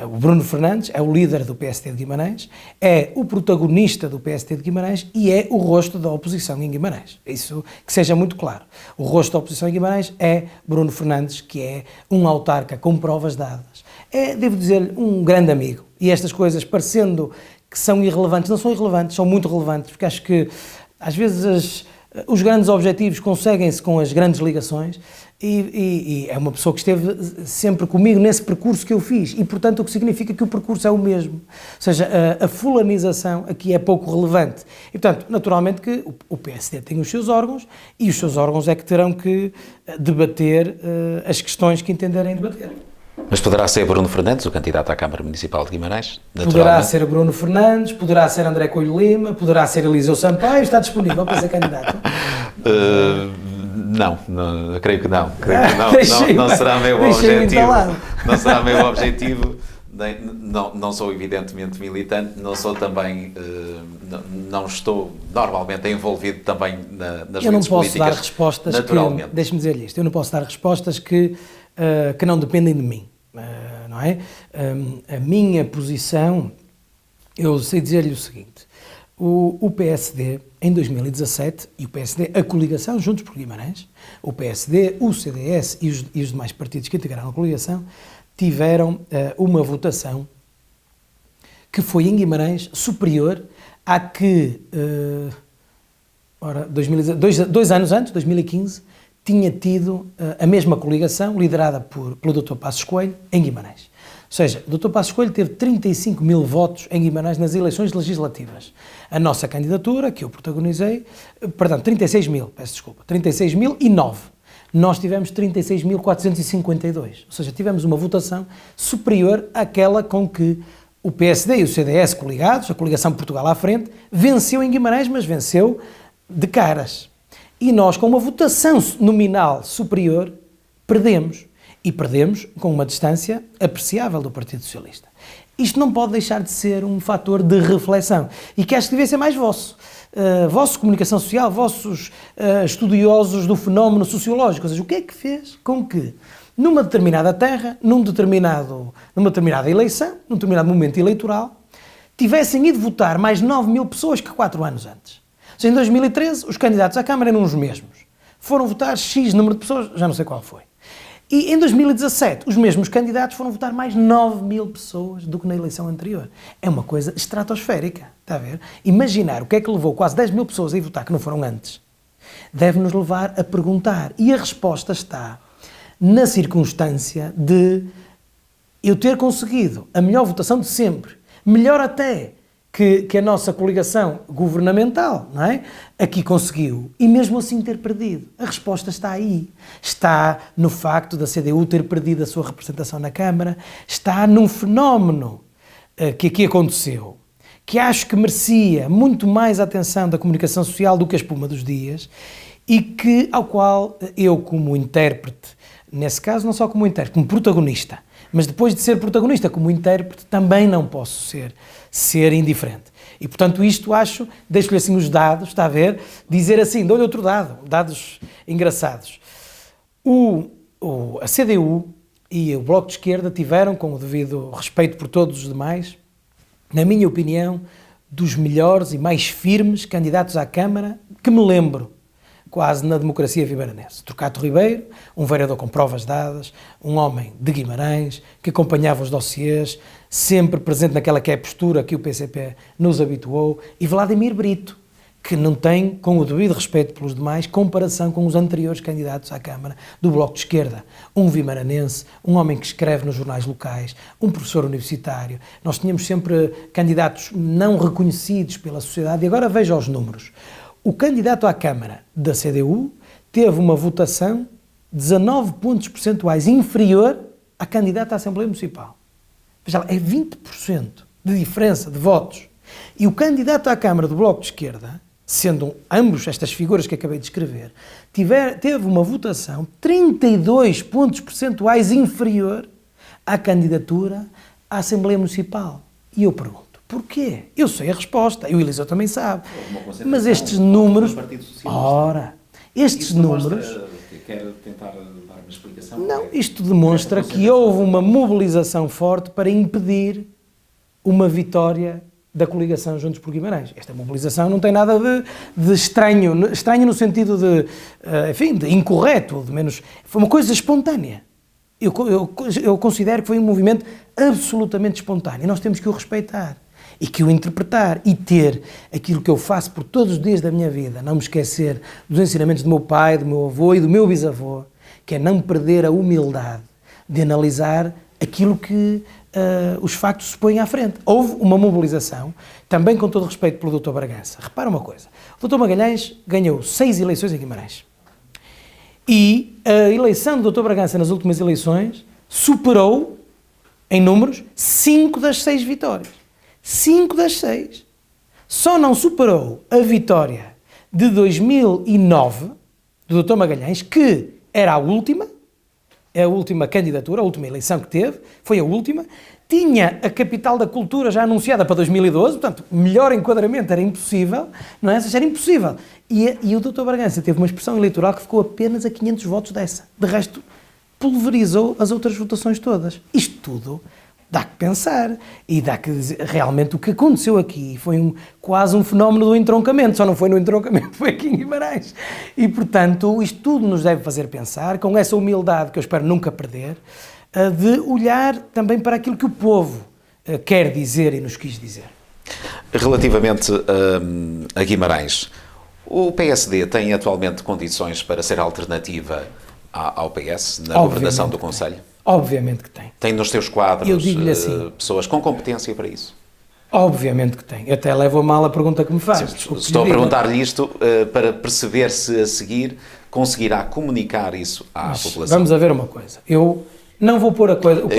O Bruno Fernandes é o líder do PSD de Guimarães, é o protagonista do PSD de Guimarães e é o rosto da oposição em Guimarães. Isso que seja muito claro. O rosto da oposição em Guimarães é Bruno Fernandes, que é um autarca com provas dadas. É, devo dizer-lhe, um grande amigo. E estas coisas, parecendo que são irrelevantes, não são irrelevantes, são muito relevantes, porque acho que às vezes os grandes objetivos conseguem-se com as grandes ligações e é uma pessoa que esteve sempre comigo nesse percurso que eu fiz e, portanto, o que significa que o percurso é o mesmo. Ou seja, a fulanização aqui é pouco relevante. E, portanto, naturalmente que o PSD tem os seus órgãos e os seus órgãos é que terão que debater as questões que entenderem debater. Mas poderá ser Bruno Fernandes, o candidato à Câmara Municipal de Guimarães? Poderá ser Bruno Fernandes, poderá ser André Coelho Lima, poderá ser Eliseu Sampaio, está disponível para ser candidato? Não, creio que não. Não será meu objetivo. Não será meu objetivo. Não sou evidentemente militante, não sou também, não estou normalmente envolvido também nas eu não lides posso políticas. Dar respostas naturalmente. Deixe-me dizer-lhe isto, eu não posso dar respostas que não dependem de mim, não é? A minha posição, eu sei dizer-lhe o seguinte, o PSD em 2017, e o PSD, a coligação Juntos por Guimarães, o PSD, o CDS e os demais partidos que integraram a coligação, tiveram uma votação que foi em Guimarães superior à que, dois anos antes, 2015, tinha tido a mesma coligação liderada pelo Dr. Passos Coelho em Guimarães. Ou seja, o Dr. Passos Coelho teve 35 mil votos em Guimarães nas eleições legislativas. A nossa candidatura, que eu protagonizei, 36.009. Nós tivemos 36.452. Ou seja, tivemos uma votação superior àquela com que o PSD e o CDS coligados, a coligação Portugal à frente, venceu em Guimarães, mas venceu de caras. E nós, com uma votação nominal superior, perdemos. E perdemos com uma distância apreciável do Partido Socialista. Isto não pode deixar de ser um fator de reflexão. E que acho que devia ser mais vosso. Vosso comunicação social, vossos estudiosos do fenómeno sociológico. Ou seja, o que é que fez com que, numa determinada terra, numa determinada eleição, num determinado momento eleitoral, tivessem ido votar mais 9 mil pessoas que 4 anos antes. Ou seja, em 2013, os candidatos à Câmara eram os mesmos. Foram votar X número de pessoas, já não sei qual foi. E em 2017, os mesmos candidatos foram votar mais 9 mil pessoas do que na eleição anterior. É uma coisa estratosférica, está a ver? Imaginar o que é que levou quase 10 mil pessoas a ir votar que não foram antes, deve-nos levar a perguntar. E a resposta está na circunstância de eu ter conseguido a melhor votação de sempre, melhor até que a nossa coligação governamental, não é? Aqui conseguiu, e mesmo assim ter perdido. A resposta está aí. Está no facto da CDU ter perdido a sua representação na Câmara, está num fenómeno que aqui aconteceu, que acho que merecia muito mais atenção da comunicação social do que a espuma dos dias, e ao qual eu, como intérprete, nesse caso não só como intérprete, como protagonista, mas depois de ser protagonista como intérprete, também não posso ser indiferente. E, portanto, isto acho, deixo-lhe assim os dados, está a ver, dizer assim, dou-lhe outro dado, dados engraçados. A CDU e o Bloco de Esquerda tiveram, com o devido respeito por todos os demais, na minha opinião, dos melhores e mais firmes candidatos à Câmara que me lembro, quase na democracia vimaranense. Torquato Ribeiro, um vereador com provas dadas, um homem de Guimarães, que acompanhava os dossiês, sempre presente naquela que é a postura que o PCP nos habituou, e Vladimir Brito, que não tem, com o devido respeito pelos demais, comparação com os anteriores candidatos à Câmara do Bloco de Esquerda. Um vimaranense, um homem que escreve nos jornais locais, um professor universitário. Nós tínhamos sempre candidatos não reconhecidos pela sociedade, e agora veja os números. O candidato à Câmara da CDU teve uma votação 19 pontos percentuais inferior à candidata à Assembleia Municipal. Veja lá, é 20% de diferença de votos. E o candidato à Câmara do Bloco de Esquerda, sendo ambos estas figuras que acabei de escrever, teve uma votação 32 pontos percentuais inferior à candidatura à Assembleia Municipal. E eu pergunto, porquê? Eu sei a resposta, e o Eliseu também sabe. Mas estes números... Estes números... Quer tentar dar uma explicação? Não, isto demonstra que houve uma mobilização forte para impedir uma vitória da coligação Juntos por Guimarães. Esta mobilização não tem nada de estranho no sentido de incorreto, de menos... Foi uma coisa espontânea. Eu considero que foi um movimento absolutamente espontâneo, e nós temos que o respeitar. E que o interpretar e ter aquilo que eu faço por todos os dias da minha vida, não me esquecer dos ensinamentos do meu pai, do meu avô e do meu bisavô, que é não perder a humildade de analisar aquilo que os factos se põem à frente. Houve uma mobilização, também com todo o respeito pelo Dr. Bragança. Repara uma coisa, o Dr. Magalhães ganhou 6 eleições em Guimarães e a eleição do Dr. Bragança nas últimas eleições superou, em números, 5 das 6 vitórias. 5 das 6. Só não superou a vitória de 2009 do Dr. Magalhães, que era a última candidatura, a última eleição que teve, foi a última, tinha a capital da cultura já anunciada para 2012, portanto, melhor enquadramento era impossível, não é? Era impossível. E o Dr. Bragança teve uma expressão eleitoral que ficou apenas a 500 votos dessa. De resto, pulverizou as outras votações todas. Isto tudo dá que pensar e dá que dizer, realmente o que aconteceu aqui foi quase um fenómeno do entroncamento, só não foi no entroncamento, foi aqui em Guimarães. E, portanto, isto tudo nos deve fazer pensar, com essa humildade que eu espero nunca perder, de olhar também para aquilo que o povo quer dizer e nos quis dizer. Relativamente a Guimarães, o PSD tem atualmente condições para ser alternativa ao PS na governação do Conselho? Obviamente que tem. Tem nos seus quadros assim, pessoas com competência para isso? Obviamente que tem. Eu até levo a mal a pergunta que me faz. Sim, estou a perguntar-lhe isto para perceber se a seguir conseguirá comunicar isso à população. Vamos a ver uma coisa. Eu não vou pôr a coisa no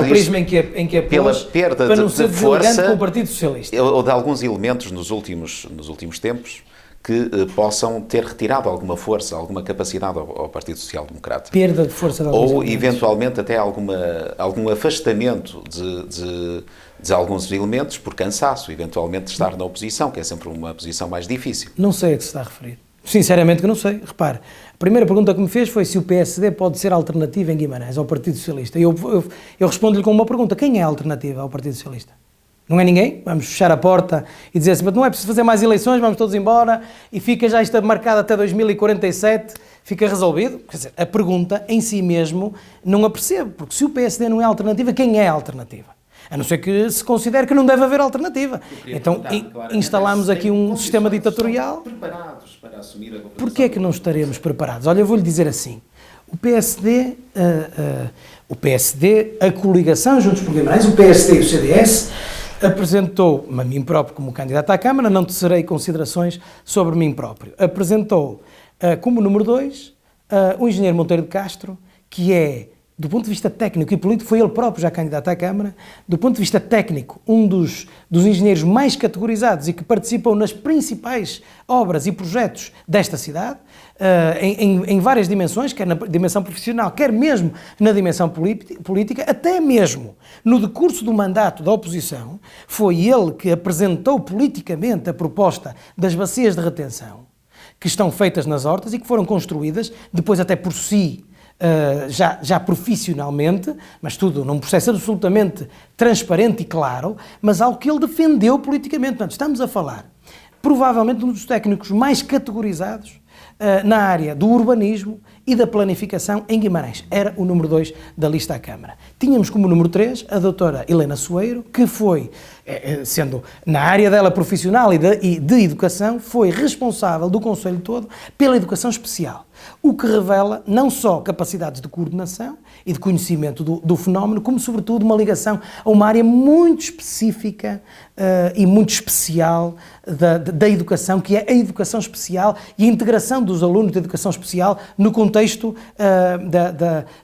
prisma em que a pela pôs, perda para não de ser força com o Partido Socialista. Ou de alguns elementos nos últimos tempos que possam ter retirado alguma força, alguma capacidade ao Partido Social Democrata. Perda de força de alguns ou elementos. Eventualmente até algum afastamento de alguns elementos por cansaço, eventualmente de estar na oposição, que é sempre uma posição mais difícil. Não sei a que se está a referir. Sinceramente que não sei. Repare, a primeira pergunta que me fez foi se o PSD pode ser alternativa em Guimarães ao Partido Socialista. E eu respondo-lhe com uma pergunta. Quem é a alternativa ao Partido Socialista? Não é ninguém? Vamos fechar a porta e dizer assim, mas não é preciso fazer mais eleições, vamos todos embora e fica já isto marcado até 2047, fica resolvido? Quer dizer, a pergunta em si mesmo não a percebo, porque se o PSD não é alternativa, quem é a alternativa? A não ser que se considere que não deve haver alternativa. Então, instalamos aqui um sistema ditatorial. Preparados para assumir a governação. Porquê é que não estaremos preparados? Olha, eu vou-lhe dizer assim, o PSD, a coligação Juntos por Guimarães, o PSD e o CDS, apresentou-me a mim próprio como candidato à Câmara, não tecerei considerações sobre mim próprio. Apresentou como número 2 o engenheiro Monteiro de Castro, que é, do ponto de vista técnico e político, foi ele próprio já candidato à Câmara, do ponto de vista técnico, um dos engenheiros mais categorizados e que participam nas principais obras e projetos desta cidade, em várias dimensões, quer na dimensão profissional, quer mesmo na dimensão política, até mesmo no decurso do mandato da oposição, foi ele que apresentou politicamente a proposta das bacias de retenção, que estão feitas nas hortas e que foram construídas, depois até por si, já profissionalmente, mas tudo num processo absolutamente transparente e claro, mas algo que ele defendeu politicamente. Portanto, estamos a falar, provavelmente, de um dos técnicos mais categorizados na área do urbanismo e da planificação em Guimarães. Era o número 2 da lista à Câmara. Tínhamos como número 3 a doutora Helena Soeiro, que foi, sendo na área dela profissional e de educação, foi responsável do Conselho todo pela educação especial. O que revela não só capacidades de coordenação e de conhecimento do fenómeno, como sobretudo uma ligação a uma área muito específica e muito especial da educação, que é a educação especial e a integração dos alunos de educação especial no contexto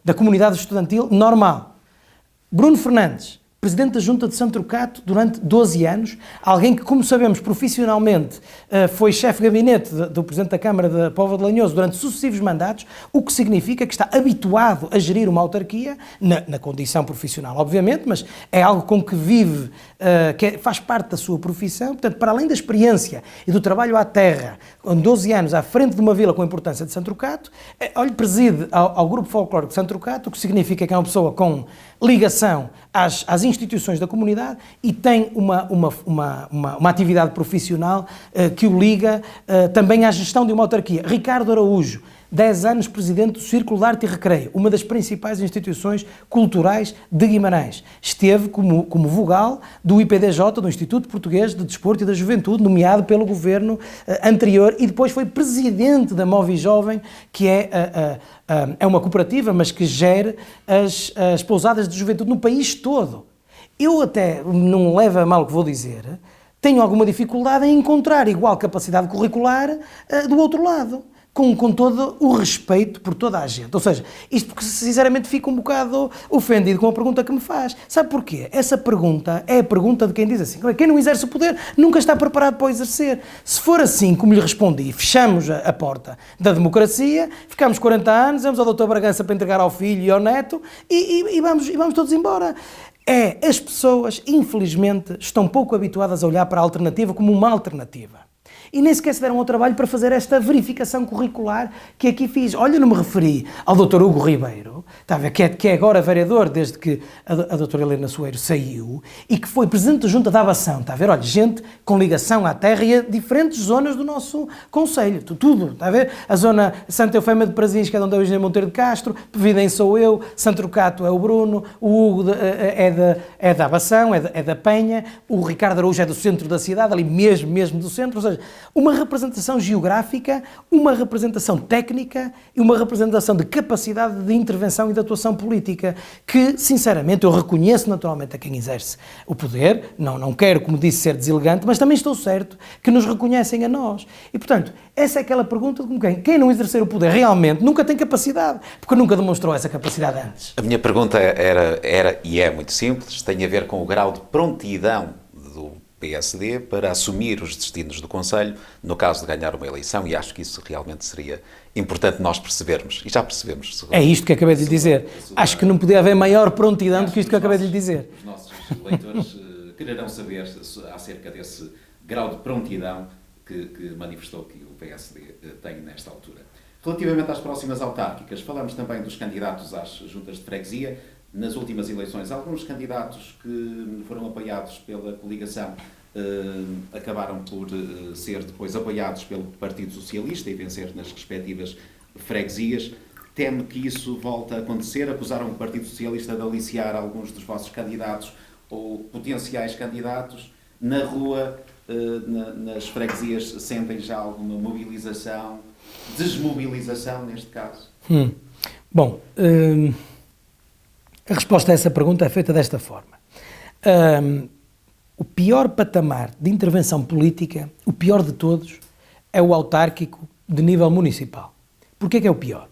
da comunidade estudantil normal. Bruno Fernandes, presidente da Junta de Santo Trocato durante 12 anos, alguém que, como sabemos, profissionalmente foi chefe de gabinete do Presidente da Câmara de Póvoa de Lanhoso durante sucessivos mandatos, o que significa que está habituado a gerir uma autarquia, na condição profissional, obviamente, mas é algo com que vive, faz parte da sua profissão. Portanto, para além da experiência e do trabalho à terra, com 12 anos à frente de uma vila com a importância de Santo Trocato, preside ao Grupo Folclórico de Santo Trocato, o que significa que é uma pessoa com ligação às instituições da comunidade e tem uma atividade profissional que o liga também à gestão de uma autarquia. Ricardo Araújo, 10 anos presidente do Círculo de Arte e Recreio, uma das principais instituições culturais de Guimarães. Esteve como vogal do IPDJ, do Instituto Português de Desporto e da Juventude, nomeado pelo governo anterior, e depois foi presidente da Movi Jovem, que é uma cooperativa, mas que gere as pousadas de juventude no país todo. Eu até, não leva a mal o que vou dizer, tenho alguma dificuldade em encontrar igual capacidade curricular do outro lado, com todo o respeito por toda a gente. Ou seja, isto porque sinceramente fico um bocado ofendido com a pergunta que me faz. Sabe porquê? Essa pergunta é a pergunta de quem diz assim, quem não exerce o poder nunca está preparado para o exercer. Se for assim, como lhe respondi, fechamos a porta da democracia, ficamos 40 anos, vamos ao Dr. Bragança para entregar ao filho e ao neto e vamos todos embora. As pessoas, infelizmente, estão pouco habituadas a olhar para a alternativa como uma alternativa. E nem sequer se deram ao trabalho para fazer esta verificação curricular que aqui fiz. Olha, não me referi ao Dr. Hugo Ribeiro, está a ver, que é agora vereador desde que a doutora Helena Soeiro saiu e que foi presidente da Junta da Abação, está a ver? Olha, gente com ligação à terra e a diferentes zonas do nosso concelho, tudo, está a ver? A zona Santa Eufémia de Prazins, que é onde é o Engenheiro Monteiro de Castro, Pevidem sou eu, Santo Trocato é o Bruno, o Hugo é da Abação, é da Penha, o Ricardo Araújo é do centro da cidade, ali mesmo do centro, ou seja, uma representação geográfica, uma representação técnica e uma representação de capacidade de intervenção e de atuação política que, sinceramente, eu reconheço naturalmente a quem exerce o poder, não quero, como disse, ser deselegante, mas também estou certo que nos reconhecem a nós. E, portanto, essa é aquela pergunta de como quem não exercer o poder realmente nunca tem capacidade, porque nunca demonstrou essa capacidade antes. A minha pergunta era e é muito simples, tem a ver com o grau de prontidão do PSD para assumir os destinos do Conselho no caso de ganhar uma eleição, e acho que isso realmente seria importante nós percebermos, e já percebemos. É isto que acabei de lhe dizer. Acho que não podia haver maior prontidão do que isto que eu acabei de lhe dizer. Os nossos leitores quererão saber acerca desse grau de prontidão que manifestou que o PSD tem nesta altura. Relativamente às próximas autárquicas, falamos também dos candidatos às juntas de freguesia. Nas últimas eleições, alguns candidatos que foram apoiados pela coligação acabaram por ser depois apoiados pelo Partido Socialista e vencer nas respectivas freguesias. Teme que isso volte a acontecer? Acusaram o Partido Socialista de aliciar alguns dos vossos candidatos ou potenciais candidatos. Na rua, nas freguesias, sentem já alguma mobilização, desmobilização neste caso? Bom, a resposta a essa pergunta é feita desta forma. O pior patamar de intervenção política, o pior de todos, é o autárquico de nível municipal. Porquê que é o pior?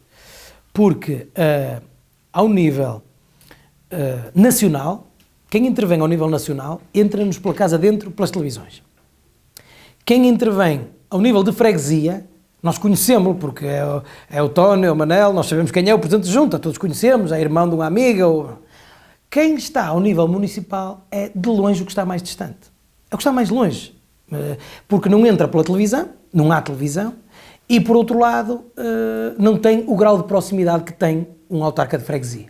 Porque ao nível nacional, quem intervém ao nível nacional entra-nos pela casa dentro pelas televisões. Quem intervém ao nível de freguesia, nós conhecemos-lo, porque é o Tónio, é o Manel, nós sabemos quem é o presidente de junta, todos conhecemos, é irmão de uma amiga. Quem está ao nível municipal é de longe o que está mais distante. É o que está mais longe, porque não entra pela televisão, não há televisão, e por outro lado não tem o grau de proximidade que tem um autarca de freguesia.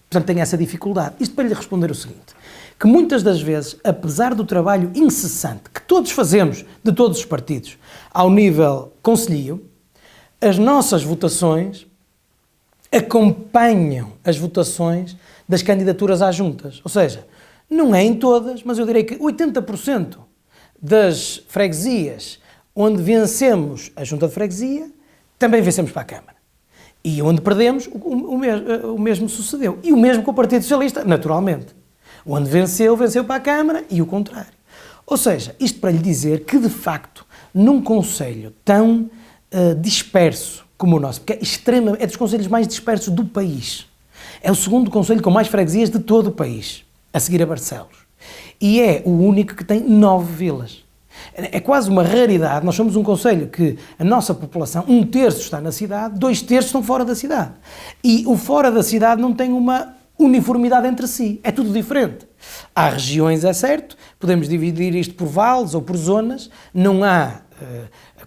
Portanto tem essa dificuldade. Isto para lhe responder o seguinte, que muitas das vezes, apesar do trabalho incessante que todos fazemos, de todos os partidos, ao nível concelhio, as nossas votações acompanham as votações das candidaturas às juntas. Ou seja, não é em todas, mas eu direi que 80% das freguesias onde vencemos a junta de freguesia, também vencemos para a Câmara. E onde perdemos, o mesmo sucedeu. E o mesmo com o Partido Socialista, naturalmente. Onde venceu para a Câmara e o contrário. Ou seja, isto para lhe dizer que, de facto, num concelho tão disperso como o nosso, porque é dos concelhos mais dispersos do país, é o segundo concelho com mais freguesias de todo o país, a seguir a Barcelos, e é o único que tem 9 vilas. É quase uma raridade. Nós somos um concelho que a nossa população, 1/3 está na cidade, 2/3 estão fora da cidade. E o fora da cidade não tem uma uniformidade entre si, é tudo diferente. Há regiões, é certo, podemos dividir isto por vales ou por zonas, não há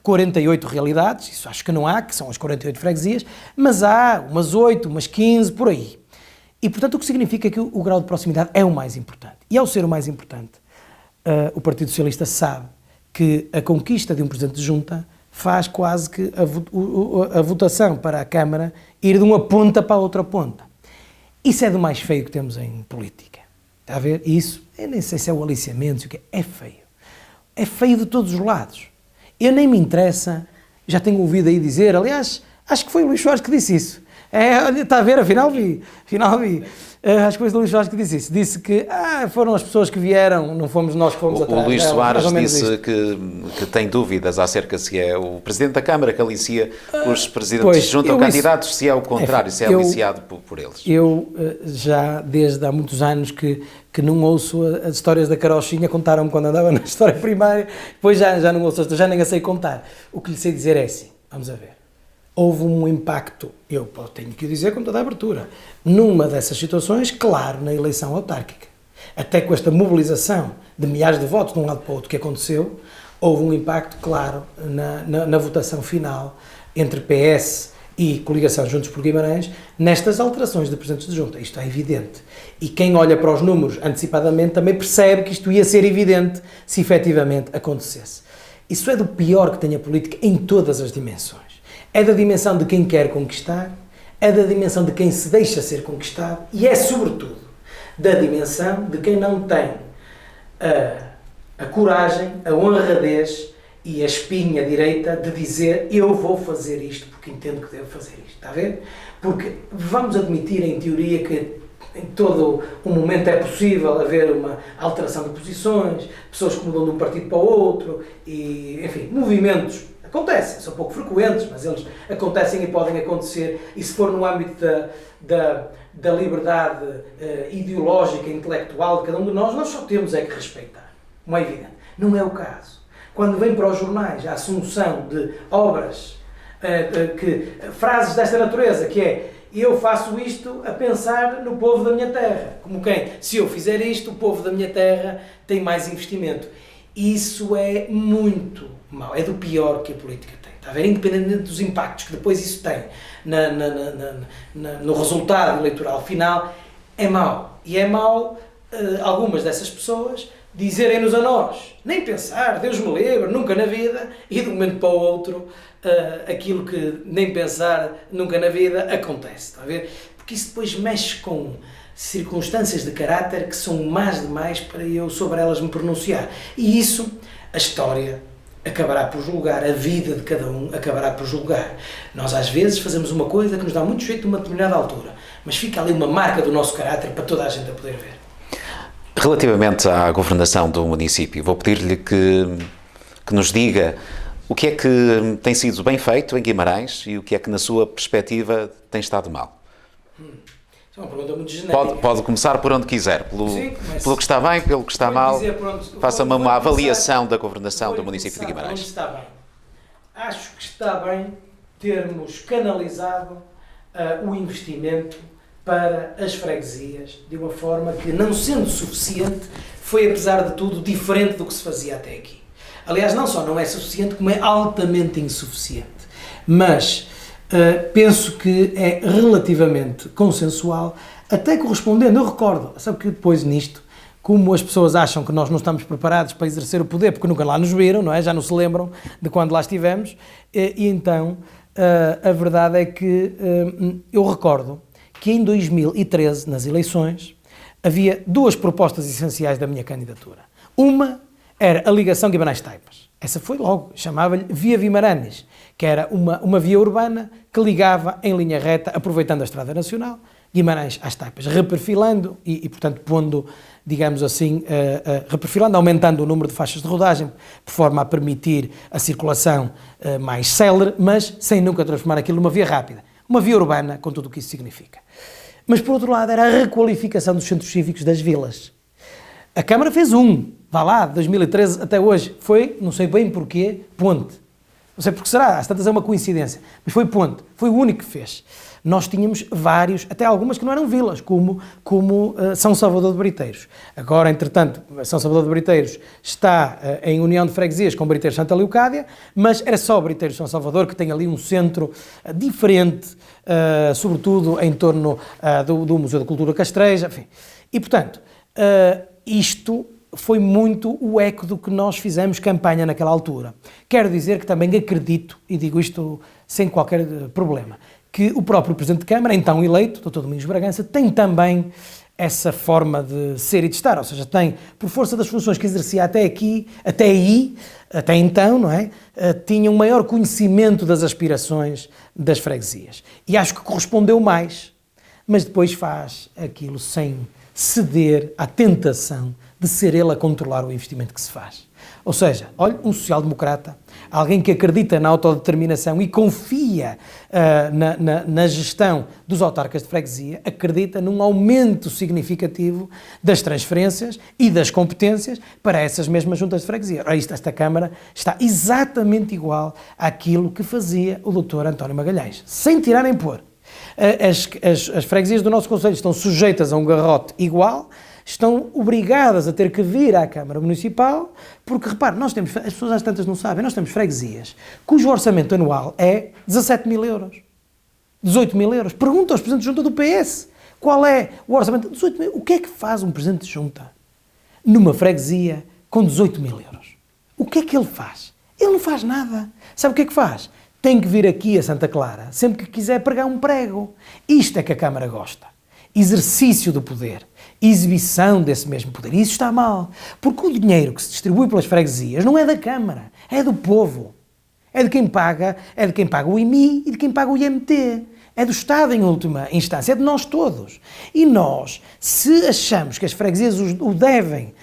48 realidades, isso acho que não há, que são as 48 freguesias, mas há umas 8, umas 15, por aí. E, portanto, o que significa que o grau de proximidade é o mais importante. E ao ser o mais importante, o Partido Socialista sabe que a conquista de um presidente de junta faz quase que a votação para a Câmara ir de uma ponta para a outra ponta. Isso é do mais feio que temos em política. Está a ver? Isso, eu nem sei se é o aliciamento, o que é feio. É feio de todos os lados. Eu nem me interessa, já tenho ouvido aí dizer, aliás, acho que foi o Luís Soares que disse isso. Olha, está a ver, afinal vi. Acho que foi o Luís Soares que disse isso. Disse que foram as pessoas que vieram, não fomos nós que fomos atrás. O Luís Soares disse que tem dúvidas acerca se é o Presidente da Câmara que alicia os Presidentes de Junta ou candidatos, se é o contrário, se é aliciado por eles. Eu já desde há muitos anos que não ouço as histórias da Carochinha, contaram-me quando andava na história primária, depois já não ouço, já nem a sei contar. O que lhe sei dizer é assim, vamos a ver. Houve um impacto, eu tenho que o dizer com toda a abertura, numa dessas situações, claro, na eleição autárquica. Até com esta mobilização de milhares de votos de um lado para o outro que aconteceu, houve um impacto, claro, na votação final entre PS e Coligação Juntos por Guimarães, nestas alterações de presidentes de junta. Isto é evidente. E quem olha para os números antecipadamente também percebe que isto ia ser evidente se efetivamente acontecesse. Isso é do pior que tem a política em todas as dimensões. É da dimensão de quem quer conquistar, é da dimensão de quem se deixa ser conquistado e é, sobretudo, da dimensão de quem não tem a coragem, a honradez e a espinha direita de dizer eu vou fazer isto porque entendo que devo fazer isto. Está a ver? Porque vamos admitir, em teoria, que em todo o momento é possível haver uma alteração de posições, pessoas que mudam de um partido para o outro e, enfim, movimentos. Acontecem, são pouco frequentes, mas eles acontecem e podem acontecer, e se for no âmbito da liberdade ideológica, intelectual de cada um de nós só temos é que respeitar, como é evidente. Não é o caso. Quando vem para os jornais a assunção de obras, frases desta natureza, que é eu faço isto a pensar no povo da minha terra, como quem, se eu fizer isto, o povo da minha terra tem mais investimento. Isso é muito mau, é do pior que a política tem, está a ver? Independentemente dos impactos que depois isso tem no resultado eleitoral final, é mau. E é mau algumas dessas pessoas dizerem-nos a nós, nem pensar, Deus me livre, nunca na vida, e de um momento para o outro, aquilo que nem pensar, nunca na vida, acontece, está a ver? Porque isso depois mexe com circunstâncias de caráter que são más demais para eu sobre elas me pronunciar. E isso, a história acabará por julgar, a vida de cada um acabará por julgar. Nós às vezes fazemos uma coisa que nos dá muito jeito a uma determinada altura, mas fica ali uma marca do nosso caráter para toda a gente a poder ver. Relativamente à governação do município, vou pedir-lhe que nos diga o que é que tem sido bem feito em Guimarães e o que é que, na sua perspectiva, tem estado mal. É uma pergunta muito genérica. Pode começar por onde quiser, pelo que está bem, pelo que está mal. Faça-me uma avaliação da governação do município de Guimarães. Onde está bem? Acho que está bem termos canalizado o investimento para as freguesias de uma forma que, não sendo suficiente, foi, apesar de tudo, diferente do que se fazia até aqui. Aliás, não só não é suficiente, como é altamente insuficiente. Mas penso que é relativamente consensual, até correspondendo. Eu recordo, sabe que depois nisto, como as pessoas acham que nós não estamos preparados para exercer o poder, porque nunca lá nos viram, não é? Já não se lembram de quando lá estivemos, e então a verdade é que eu recordo que em 2013, nas eleições, havia duas propostas essenciais da minha candidatura. Uma era a ligação Guimarães-Taipas. Essa foi logo, chamava-lhe Via Guimarães, que era uma via urbana que ligava em linha reta, aproveitando a Estrada Nacional, Guimarães às Taipas, reperfilando e portanto, pondo, digamos assim, reperfilando, aumentando o número de faixas de rodagem, por forma a permitir a circulação mais célere, mas sem nunca transformar aquilo numa via rápida. Uma via urbana, com tudo o que isso significa. Mas, por outro lado, era a requalificação dos centros cívicos das vilas. A Câmara fez vá lá, de 2013 até hoje, foi, não sei bem porquê, ponte. Não sei porque será, às tantas é uma coincidência, mas foi ponte, foi o único que fez. Nós tínhamos vários, até algumas que não eram vilas, como São Salvador de Briteiros. Agora, entretanto, São Salvador de Briteiros está em união de freguesias com Briteiros Santa Leocádia, mas era só Briteiros São Salvador, que tem ali um centro diferente, sobretudo em torno do Museu da Cultura Castreja, enfim. E, portanto, isto foi muito o eco do que nós fizemos campanha naquela altura. Quero dizer que também acredito, e digo isto sem qualquer problema, que o próprio Presidente de Câmara, então eleito, Dr. Domingos Bragança, tem também essa forma de ser e de estar, ou seja, tem, por força das funções que exercia até então, não é? Tinha um maior conhecimento das aspirações das freguesias. E acho que correspondeu mais, mas depois faz aquilo sem ceder à tentação de ser ele a controlar o investimento que se faz. Ou seja, olha, um social-democrata, alguém que acredita na autodeterminação e confia na gestão dos autarcas de freguesia, acredita num aumento significativo das transferências e das competências para essas mesmas juntas de freguesia. Ora, esta Câmara está exatamente igual àquilo que fazia o Dr. António Magalhães, sem tirar nem pôr. As freguesias do nosso concelho estão sujeitas a um garrote igual, estão obrigadas a ter que vir à Câmara Municipal, porque, repare, nós temos, as pessoas às tantas não sabem, nós temos freguesias cujo orçamento anual é 17 mil euros, 18 mil euros. Pergunta aos presidentes de junta do PS qual é o orçamento. 18 mil. O que é que faz um presidente de junta numa freguesia com 18 mil euros? O que é que ele faz? Ele não faz nada. Sabe o que é que faz? Tem que vir aqui a Santa Clara, sempre que quiser pregar um prego. Isto é que a Câmara gosta. Exercício do poder, exibição desse mesmo poder. E isso está mal, porque o dinheiro que se distribui pelas freguesias não é da Câmara, é do povo. É de quem paga o IMI e de quem paga o IMT. É do Estado em última instância, é de nós todos. E nós, se achamos que as freguesias o devem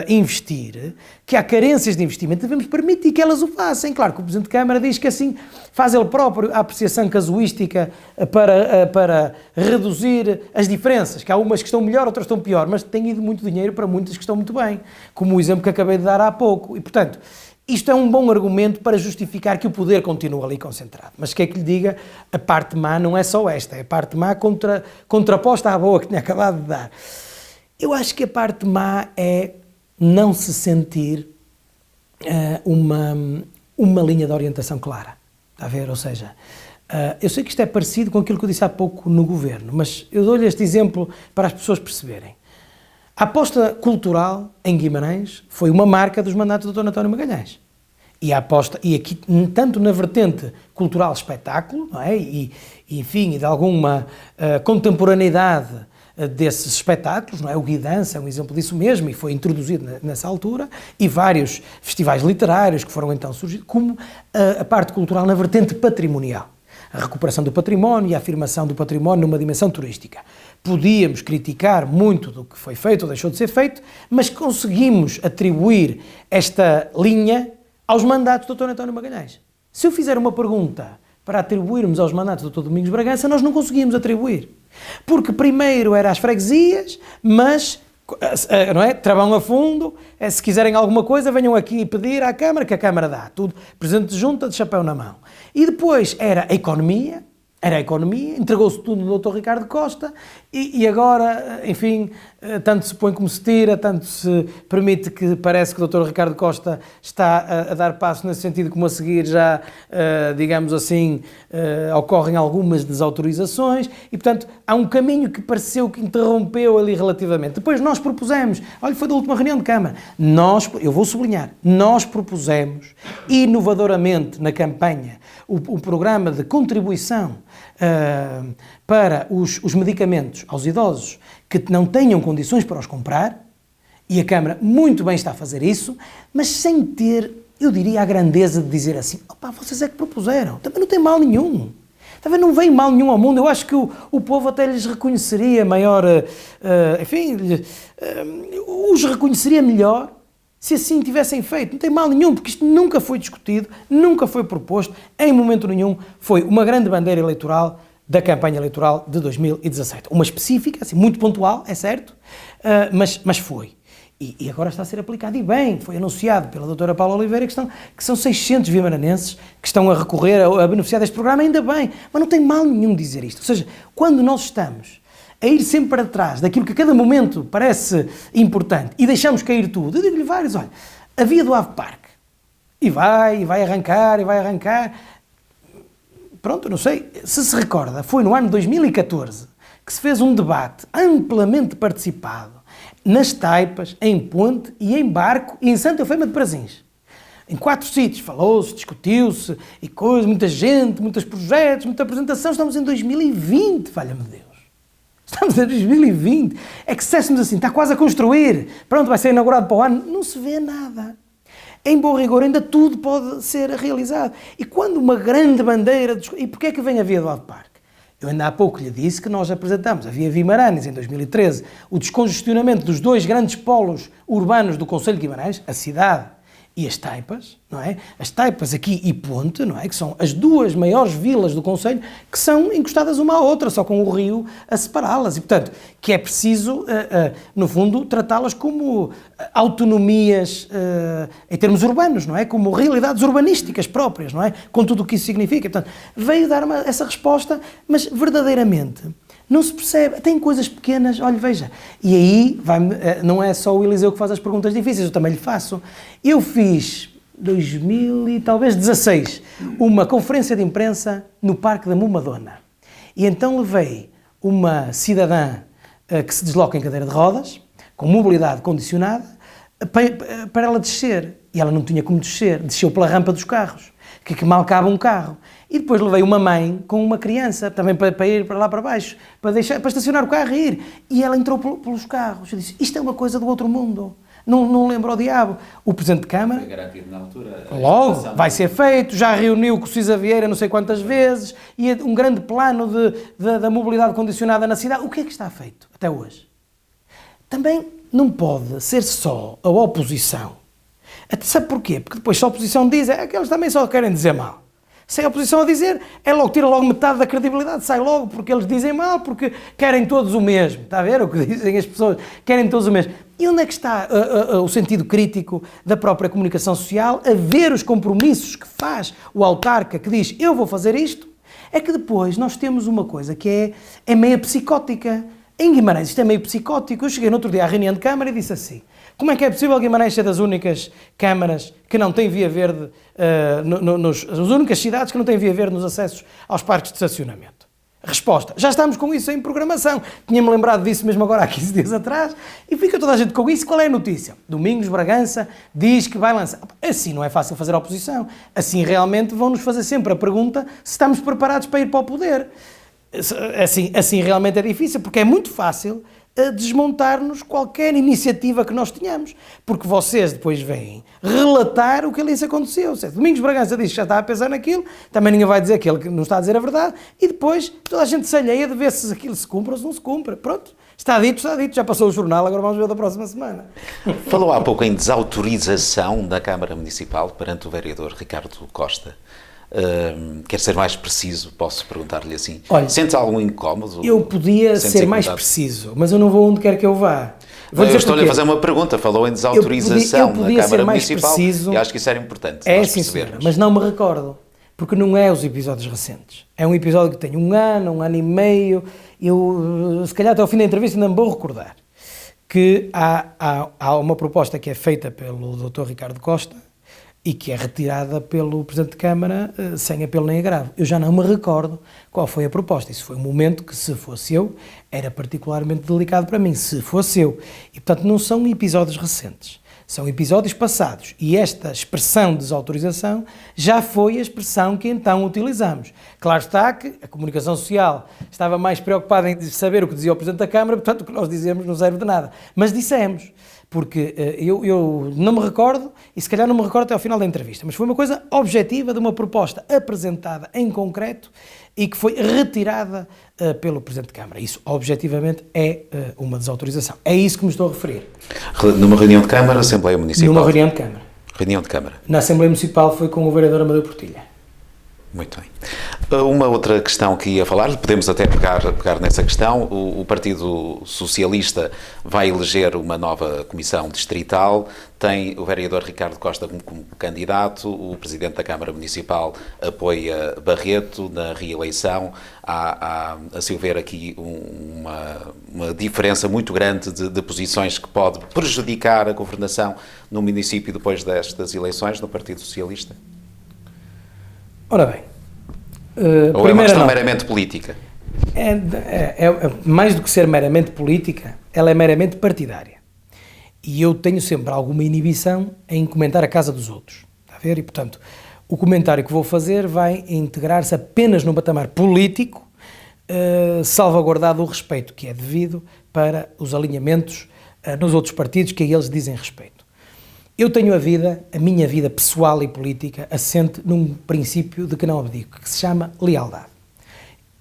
investir, que há carências de investimento, devemos permitir que elas o façam. Claro que o Presidente de Câmara diz que assim faz ele próprio a apreciação casuística para reduzir as diferenças, que há umas que estão melhor, outras estão pior, mas tem ido muito dinheiro para muitas que estão muito bem, como o exemplo que acabei de dar há pouco. E, portanto, isto é um bom argumento para justificar que o poder continua ali concentrado. Mas que é que lhe diga, a parte má não é só esta, é a parte má contraposta à boa que tinha acabado de dar. Eu acho que a parte má é não se sentir uma linha de orientação clara. Está a ver? Ou seja, eu sei que isto é parecido com aquilo que eu disse há pouco no Governo, mas eu dou-lhe este exemplo para as pessoas perceberem. A aposta cultural em Guimarães foi uma marca dos mandatos do Dr. António Magalhães. E a aposta, e aqui, tanto na vertente cultural espetáculo, não é? Enfim, de alguma contemporaneidade desses espetáculos, não é? O Guidança é um exemplo disso mesmo e foi introduzido nessa altura, e vários festivais literários que foram então surgidos, como a parte cultural na vertente patrimonial. A recuperação do património e a afirmação do património numa dimensão turística. Podíamos criticar muito do que foi feito ou deixou de ser feito, mas conseguimos atribuir esta linha aos mandatos do Dr. António Magalhães. Se eu fizer uma pergunta para atribuirmos aos mandatos do Dr. Domingos Bragança, nós não conseguimos atribuir. Porque primeiro era as freguesias, mas, não é? Trabalham a fundo, se quiserem alguma coisa, venham aqui pedir à Câmara, que a Câmara dá. Tudo, Presidente de Junta de chapéu na mão. E depois era a economia, entregou-se tudo no Dr. Ricardo Costa e agora, enfim, tanto se põe como se tira, tanto se permite que parece que o Dr. Ricardo Costa está a dar passo nesse sentido, como a seguir já, digamos assim, ocorrem algumas desautorizações e, portanto, há um caminho que pareceu que interrompeu ali relativamente. Depois nós propusemos, olha, foi da última reunião de Câmara, eu vou sublinhar, nós propusemos inovadoramente na campanha o programa de contribuição para os medicamentos aos idosos que não tenham condições para os comprar, e a Câmara muito bem está a fazer isso, mas sem ter, eu diria, a grandeza de dizer assim, opá, vocês é que propuseram, também não tem mal nenhum, também não vem mal nenhum ao mundo, eu acho que o povo até lhes reconheceria maior, enfim, os reconheceria melhor se assim tivessem feito. Não tem mal nenhum, porque isto nunca foi discutido, nunca foi proposto, em momento nenhum foi uma grande bandeira eleitoral da campanha eleitoral de 2017. Uma específica, assim, muito pontual, é certo, mas foi. E agora está a ser aplicado, e bem, foi anunciado pela doutora Paula Oliveira que são 600 vimaranenses que estão a recorrer a beneficiar deste programa, ainda bem, mas não tem mal nenhum dizer isto. Ou seja, quando nós estamos a ir sempre para trás daquilo que a cada momento parece importante e deixamos cair tudo, eu digo-lhe vários, olha, a via do Ave Parque, e vai arrancar, pronto, não sei, se recorda, foi no ano 2014 que se fez um debate amplamente participado nas Taipas, em Ponte e em Barco e em Santa Eufémia de Brasins. Em 4 sítios, falou-se, discutiu-se, e coisa, muita gente, muitos projetos, muita apresentação. Estamos em 2020, valha-me Deus. Estamos em 2020. É que se dissessemos assim, está quase a construir, pronto, vai ser inaugurado para o ano, não se vê nada. Em bom rigor, ainda tudo pode ser realizado. E quando uma grande bandeira... E porquê é que vem a Via do Ave Parque? Eu ainda há pouco lhe disse que nós apresentamos a Via Guimarães em 2013, o descongestionamento dos 2 grandes polos urbanos do concelho de Guimarães, a cidade e as Taipas, não é? As Taipas aqui e Ponte, não é? Que são as 2 maiores vilas do concelho, que são encostadas uma à outra, só com o rio a separá-las. E, portanto, que é preciso, no fundo, tratá-las como autonomias em termos urbanos, não é? Como realidades urbanísticas próprias, não é? Com tudo o que isso significa. Portanto, veio dar essa resposta, mas verdadeiramente não se percebe. Tem coisas pequenas, olha, veja. E aí, não é só o Eliseu que faz as perguntas difíceis, eu também lhe faço. Eu fiz, 2016, uma conferência de imprensa no Parque da Mumadona. E então levei uma cidadã que se desloca em cadeira de rodas, com mobilidade condicionada, para ela descer. E ela não tinha como descer, desceu pela rampa dos carros, que mal cabe um carro. E depois levei uma mãe com uma criança, também para ir para lá para baixo, para estacionar o carro e ir. E ela entrou pelos carros. Eu disse, isto é uma coisa do outro mundo. Não lembro ao diabo. O Presidente de Câmara... Foi garantido na altura. Logo, vai ser feito, já reuniu com o Cisa Vieira não sei quantas vezes, e um grande plano da mobilidade condicionada na cidade. O que é que está feito até hoje? Também não pode ser só a oposição. Sabe porquê? Porque depois se a oposição diz, aqueles também só querem dizer mal. Se a oposição a dizer, tira logo metade da credibilidade, sai logo, porque eles dizem mal, porque querem todos o mesmo. Está a ver o que dizem as pessoas? Querem todos o mesmo. E onde é que está o sentido crítico da própria comunicação social a ver os compromissos que faz o autarca, que diz, eu vou fazer isto? É que depois nós temos uma coisa que é meio psicótica. Em Guimarães isto é meio psicótico. Eu cheguei no outro dia à reunião de Câmara e disse assim, como é que é possível Guimarães ser das únicas câmaras que não têm via verde, as únicas cidades que não têm via verde nos acessos aos parques de estacionamento? Resposta, já estamos com isso em programação. Tinha-me lembrado disso mesmo agora há 15 dias atrás e fica toda a gente com isso. Qual é a notícia? Domingos Bragança diz que vai lançar. Assim não é fácil fazer oposição. Assim realmente vão-nos fazer sempre a pergunta se estamos preparados para ir para o poder. Assim realmente é difícil, porque é muito fácil desmontar-nos qualquer iniciativa que nós tenhamos, porque vocês depois vêm relatar o que ali aconteceu. Domingos Bragança diz que já está a pensar naquilo, também ninguém vai dizer que ele não está a dizer a verdade, e depois toda a gente se alheia de ver se aquilo se cumpre ou se não se cumpre. Pronto, está dito, já passou o jornal, agora vamos ver da próxima semana. Falou há pouco em desautorização da Câmara Municipal perante o vereador Ricardo Costa. Quer ser mais preciso, posso perguntar-lhe assim? Olha, sente algum incómodo? Eu podia ser mais preciso, mas eu não vou onde quer que eu vá. Eu estou-lhe a fazer uma pergunta, falou em desautorização da Câmara Municipal e acho que isso era importante nós sim, senhora, mas não me recordo, porque não é os episódios recentes. É um episódio que tem um ano e meio, eu se calhar até ao fim da entrevista ainda me vou recordar, que há uma proposta que é feita pelo Dr. Ricardo Costa, e que é retirada pelo Presidente de Câmara sem apelo nem agravo. Eu já não me recordo qual foi a proposta. Isso foi um momento que, se fosse eu, era particularmente delicado para mim, se fosse eu. E, portanto, não são episódios recentes, são episódios passados. E esta expressão de desautorização já foi a expressão que então utilizamos. Claro está que a comunicação social estava mais preocupada em saber o que dizia o Presidente da Câmara, portanto, o que nós dizemos não serve de nada. Mas dissemos. Porque eu não me recordo, e se calhar não me recordo até ao final da entrevista, mas foi uma coisa objetiva de uma proposta apresentada em concreto e que foi retirada pelo Presidente de Câmara. Isso, objetivamente, é uma desautorização. É isso que me estou a referir. Numa reunião de Câmara, Assembleia Municipal? Numa reunião de Câmara. Reunião de Câmara. Na Assembleia Municipal foi com o vereador Amadeu Portilha. Muito bem. Uma outra questão que ia falar, podemos até pegar nessa questão, o Partido Socialista vai eleger uma nova comissão distrital, tem o vereador Ricardo Costa como candidato, o Presidente da Câmara Municipal apoia Barreto na reeleição, há a seu ver aqui uma diferença muito grande de posições que pode prejudicar a governação no município depois destas eleições no Partido Socialista? Ora bem, ou é uma questão meramente política? Mais do que ser meramente política, ela é meramente partidária. E eu tenho sempre alguma inibição em comentar a casa dos outros. Está a ver? E, portanto, o comentário que vou fazer vai integrar-se apenas no patamar político, salvaguardado o respeito que é devido para os alinhamentos nos outros partidos que a eles dizem respeito. Eu tenho a minha vida pessoal e política, assente num princípio de que não abdico, que se chama lealdade.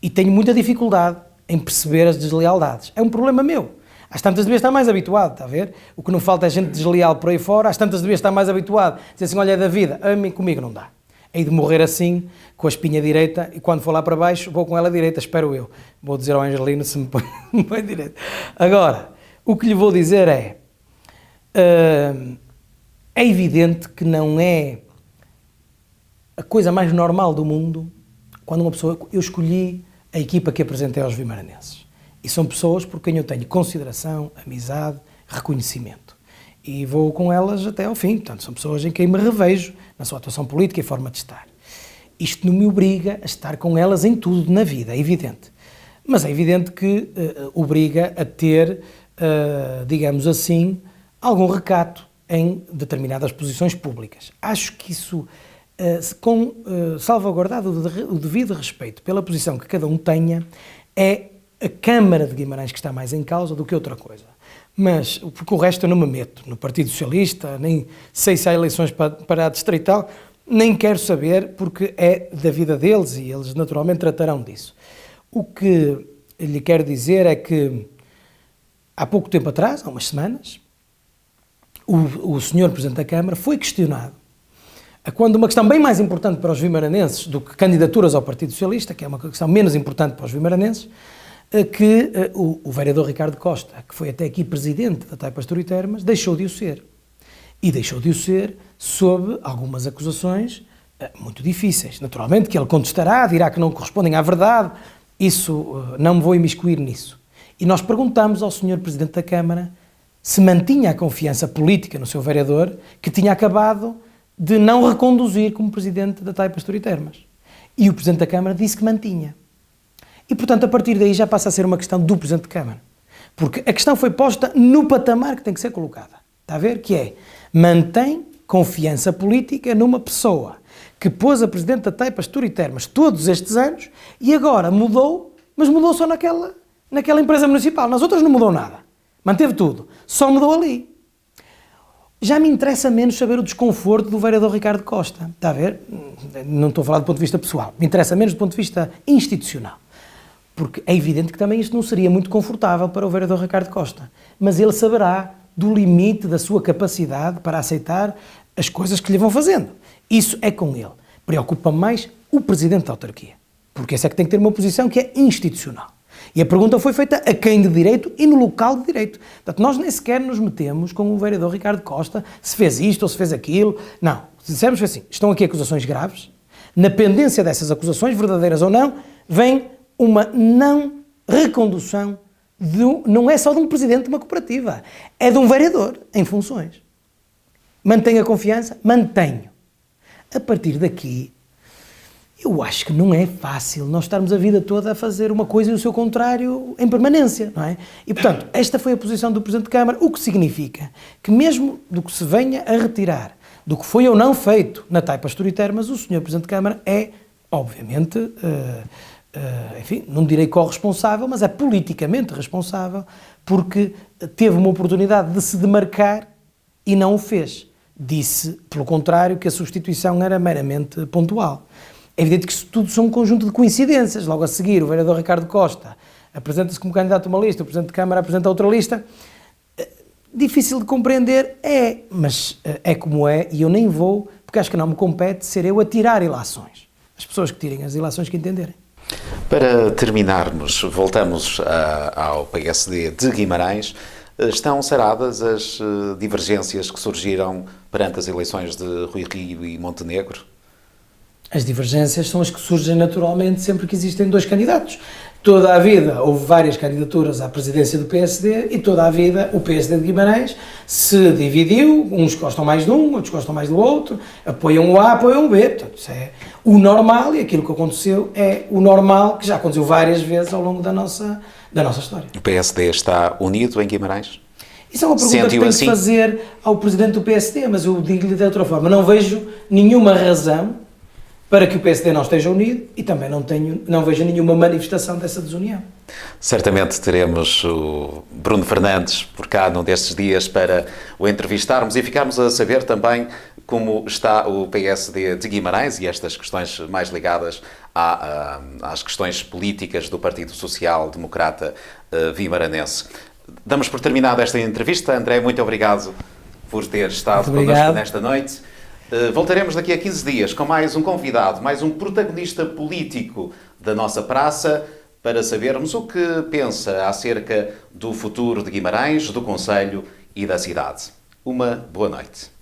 E tenho muita dificuldade em perceber as deslealdades. É um problema meu. Às tantas devia estar mais habituado, está a ver? O que não falta é gente desleal por aí fora, às tantas devia estar mais habituado. Dizer assim, olha, é da vida, a mim comigo não dá. Hei de morrer assim, com a espinha direita, e quando for lá para baixo, vou com ela direita, espero eu. Vou dizer ao Angelino se me põe direita. Agora, o que lhe vou dizer é evidente que não é a coisa mais normal do mundo quando uma pessoa... Eu escolhi a equipa que apresentei aos vimaranenses. E são pessoas por quem eu tenho consideração, amizade, reconhecimento. E vou com elas até ao fim. Portanto, são pessoas em quem me revejo na sua atuação política e forma de estar. Isto não me obriga a estar com elas em tudo na vida, é evidente. Mas é evidente que obriga a ter, digamos assim, algum recato em determinadas posições públicas. Acho que isso, com salvaguardado o devido respeito pela posição que cada um tenha, é a Câmara de Guimarães que está mais em causa do que outra coisa. Mas, porque o resto eu não me meto. No Partido Socialista, nem sei se há eleições para a distrital, nem quero saber, porque é da vida deles e eles naturalmente tratarão disso. O que lhe quero dizer é que, há pouco tempo atrás, há umas semanas, o senhor Presidente da Câmara foi questionado quando uma questão bem mais importante para os vimaranenses do que candidaturas ao Partido Socialista, que é uma questão menos importante para os vimaranenses, que o vereador Ricardo Costa, que foi até aqui presidente da TAI Pastor e Termas, deixou de o ser. E deixou de o ser sob algumas acusações muito difíceis. Naturalmente que ele contestará, dirá que não correspondem à verdade, isso não me vou imiscuir nisso. E nós perguntamos ao senhor Presidente da Câmara se mantinha a confiança política no seu vereador, que tinha acabado de não reconduzir como presidente da TAI Pastor e Termas. E o Presidente da Câmara disse que mantinha. E, portanto, a partir daí já passa a ser uma questão do Presidente de Câmara. Porque a questão foi posta no patamar que tem que ser colocada. Está a ver? Que é, mantém confiança política numa pessoa que pôs a Presidente da TAI Pastor e Termas todos estes anos e agora mudou, mas mudou só naquela empresa municipal. Nas outras não mudou nada. Manteve tudo. Só mudou ali. Já me interessa menos saber o desconforto do vereador Ricardo Costa. Está a ver? Não estou a falar do ponto de vista pessoal. Me interessa menos do ponto de vista institucional. Porque é evidente que também isto não seria muito confortável para o vereador Ricardo Costa. Mas ele saberá do limite da sua capacidade para aceitar as coisas que lhe vão fazendo. Isso é com ele. Preocupa-me mais o Presidente da Autarquia. Porque esse é que tem que ter uma posição que é institucional. E a pergunta foi feita a quem de direito e no local de direito. Portanto, nós nem sequer nos metemos com o vereador Ricardo Costa, se fez isto ou se fez aquilo. Não. Se dissermos assim, estão aqui acusações graves, na pendência dessas acusações, verdadeiras ou não, vem uma não recondução, não é só de um presidente de uma cooperativa, é de um vereador em funções. Mantenho a confiança? Mantenho. A partir daqui, eu acho que não é fácil nós estarmos a vida toda a fazer uma coisa e o seu contrário em permanência, não é? E, portanto, esta foi a posição do Presidente de Câmara, o que significa que mesmo do que se venha a retirar, do que foi ou não feito na TAI Pastor e Termas, o Sr. Presidente de Câmara é, obviamente, enfim, não direi corresponsável, mas é politicamente responsável, porque teve uma oportunidade de se demarcar e não o fez. Disse, pelo contrário, que a substituição era meramente pontual. É evidente que isso tudo são um conjunto de coincidências. Logo a seguir, o vereador Ricardo Costa apresenta-se como candidato a uma lista, o Presidente de Câmara apresenta outra lista. Difícil de compreender, mas é como é, e eu nem vou, porque acho que não me compete ser eu a tirar ilações. As pessoas que tirem as ilações que entenderem. Para terminarmos, voltamos ao PSD de Guimarães. Estão saradas as divergências que surgiram perante as eleições de Rui Rio e Montenegro? As divergências são as que surgem naturalmente sempre que existem dois candidatos. Toda a vida houve várias candidaturas à presidência do PSD e toda a vida o PSD de Guimarães se dividiu, uns gostam mais de um, outros gostam mais do outro, apoiam o A, apoiam o B. Portanto, isso é o normal e aquilo que aconteceu é o normal que já aconteceu várias vezes ao longo da nossa história. O PSD está unido em Guimarães? Isso é uma pergunta que Sentiu tem assim? que fazer ao Presidente do PSD, mas eu digo-lhe de outra forma, não vejo nenhuma razão para que o PSD não esteja unido e também não vejo nenhuma manifestação dessa desunião. Certamente teremos o Bruno Fernandes por cá num destes dias para o entrevistarmos e ficarmos a saber também como está o PSD de Guimarães e estas questões mais ligadas às questões políticas do Partido Social Democrata Vimaranense. Damos por terminada esta entrevista. André, muito obrigado por ter estado connosco nesta noite. Voltaremos daqui a 15 dias com mais um convidado, mais um protagonista político da nossa praça, para sabermos o que pensa acerca do futuro de Guimarães, do concelho e da cidade. Uma boa noite.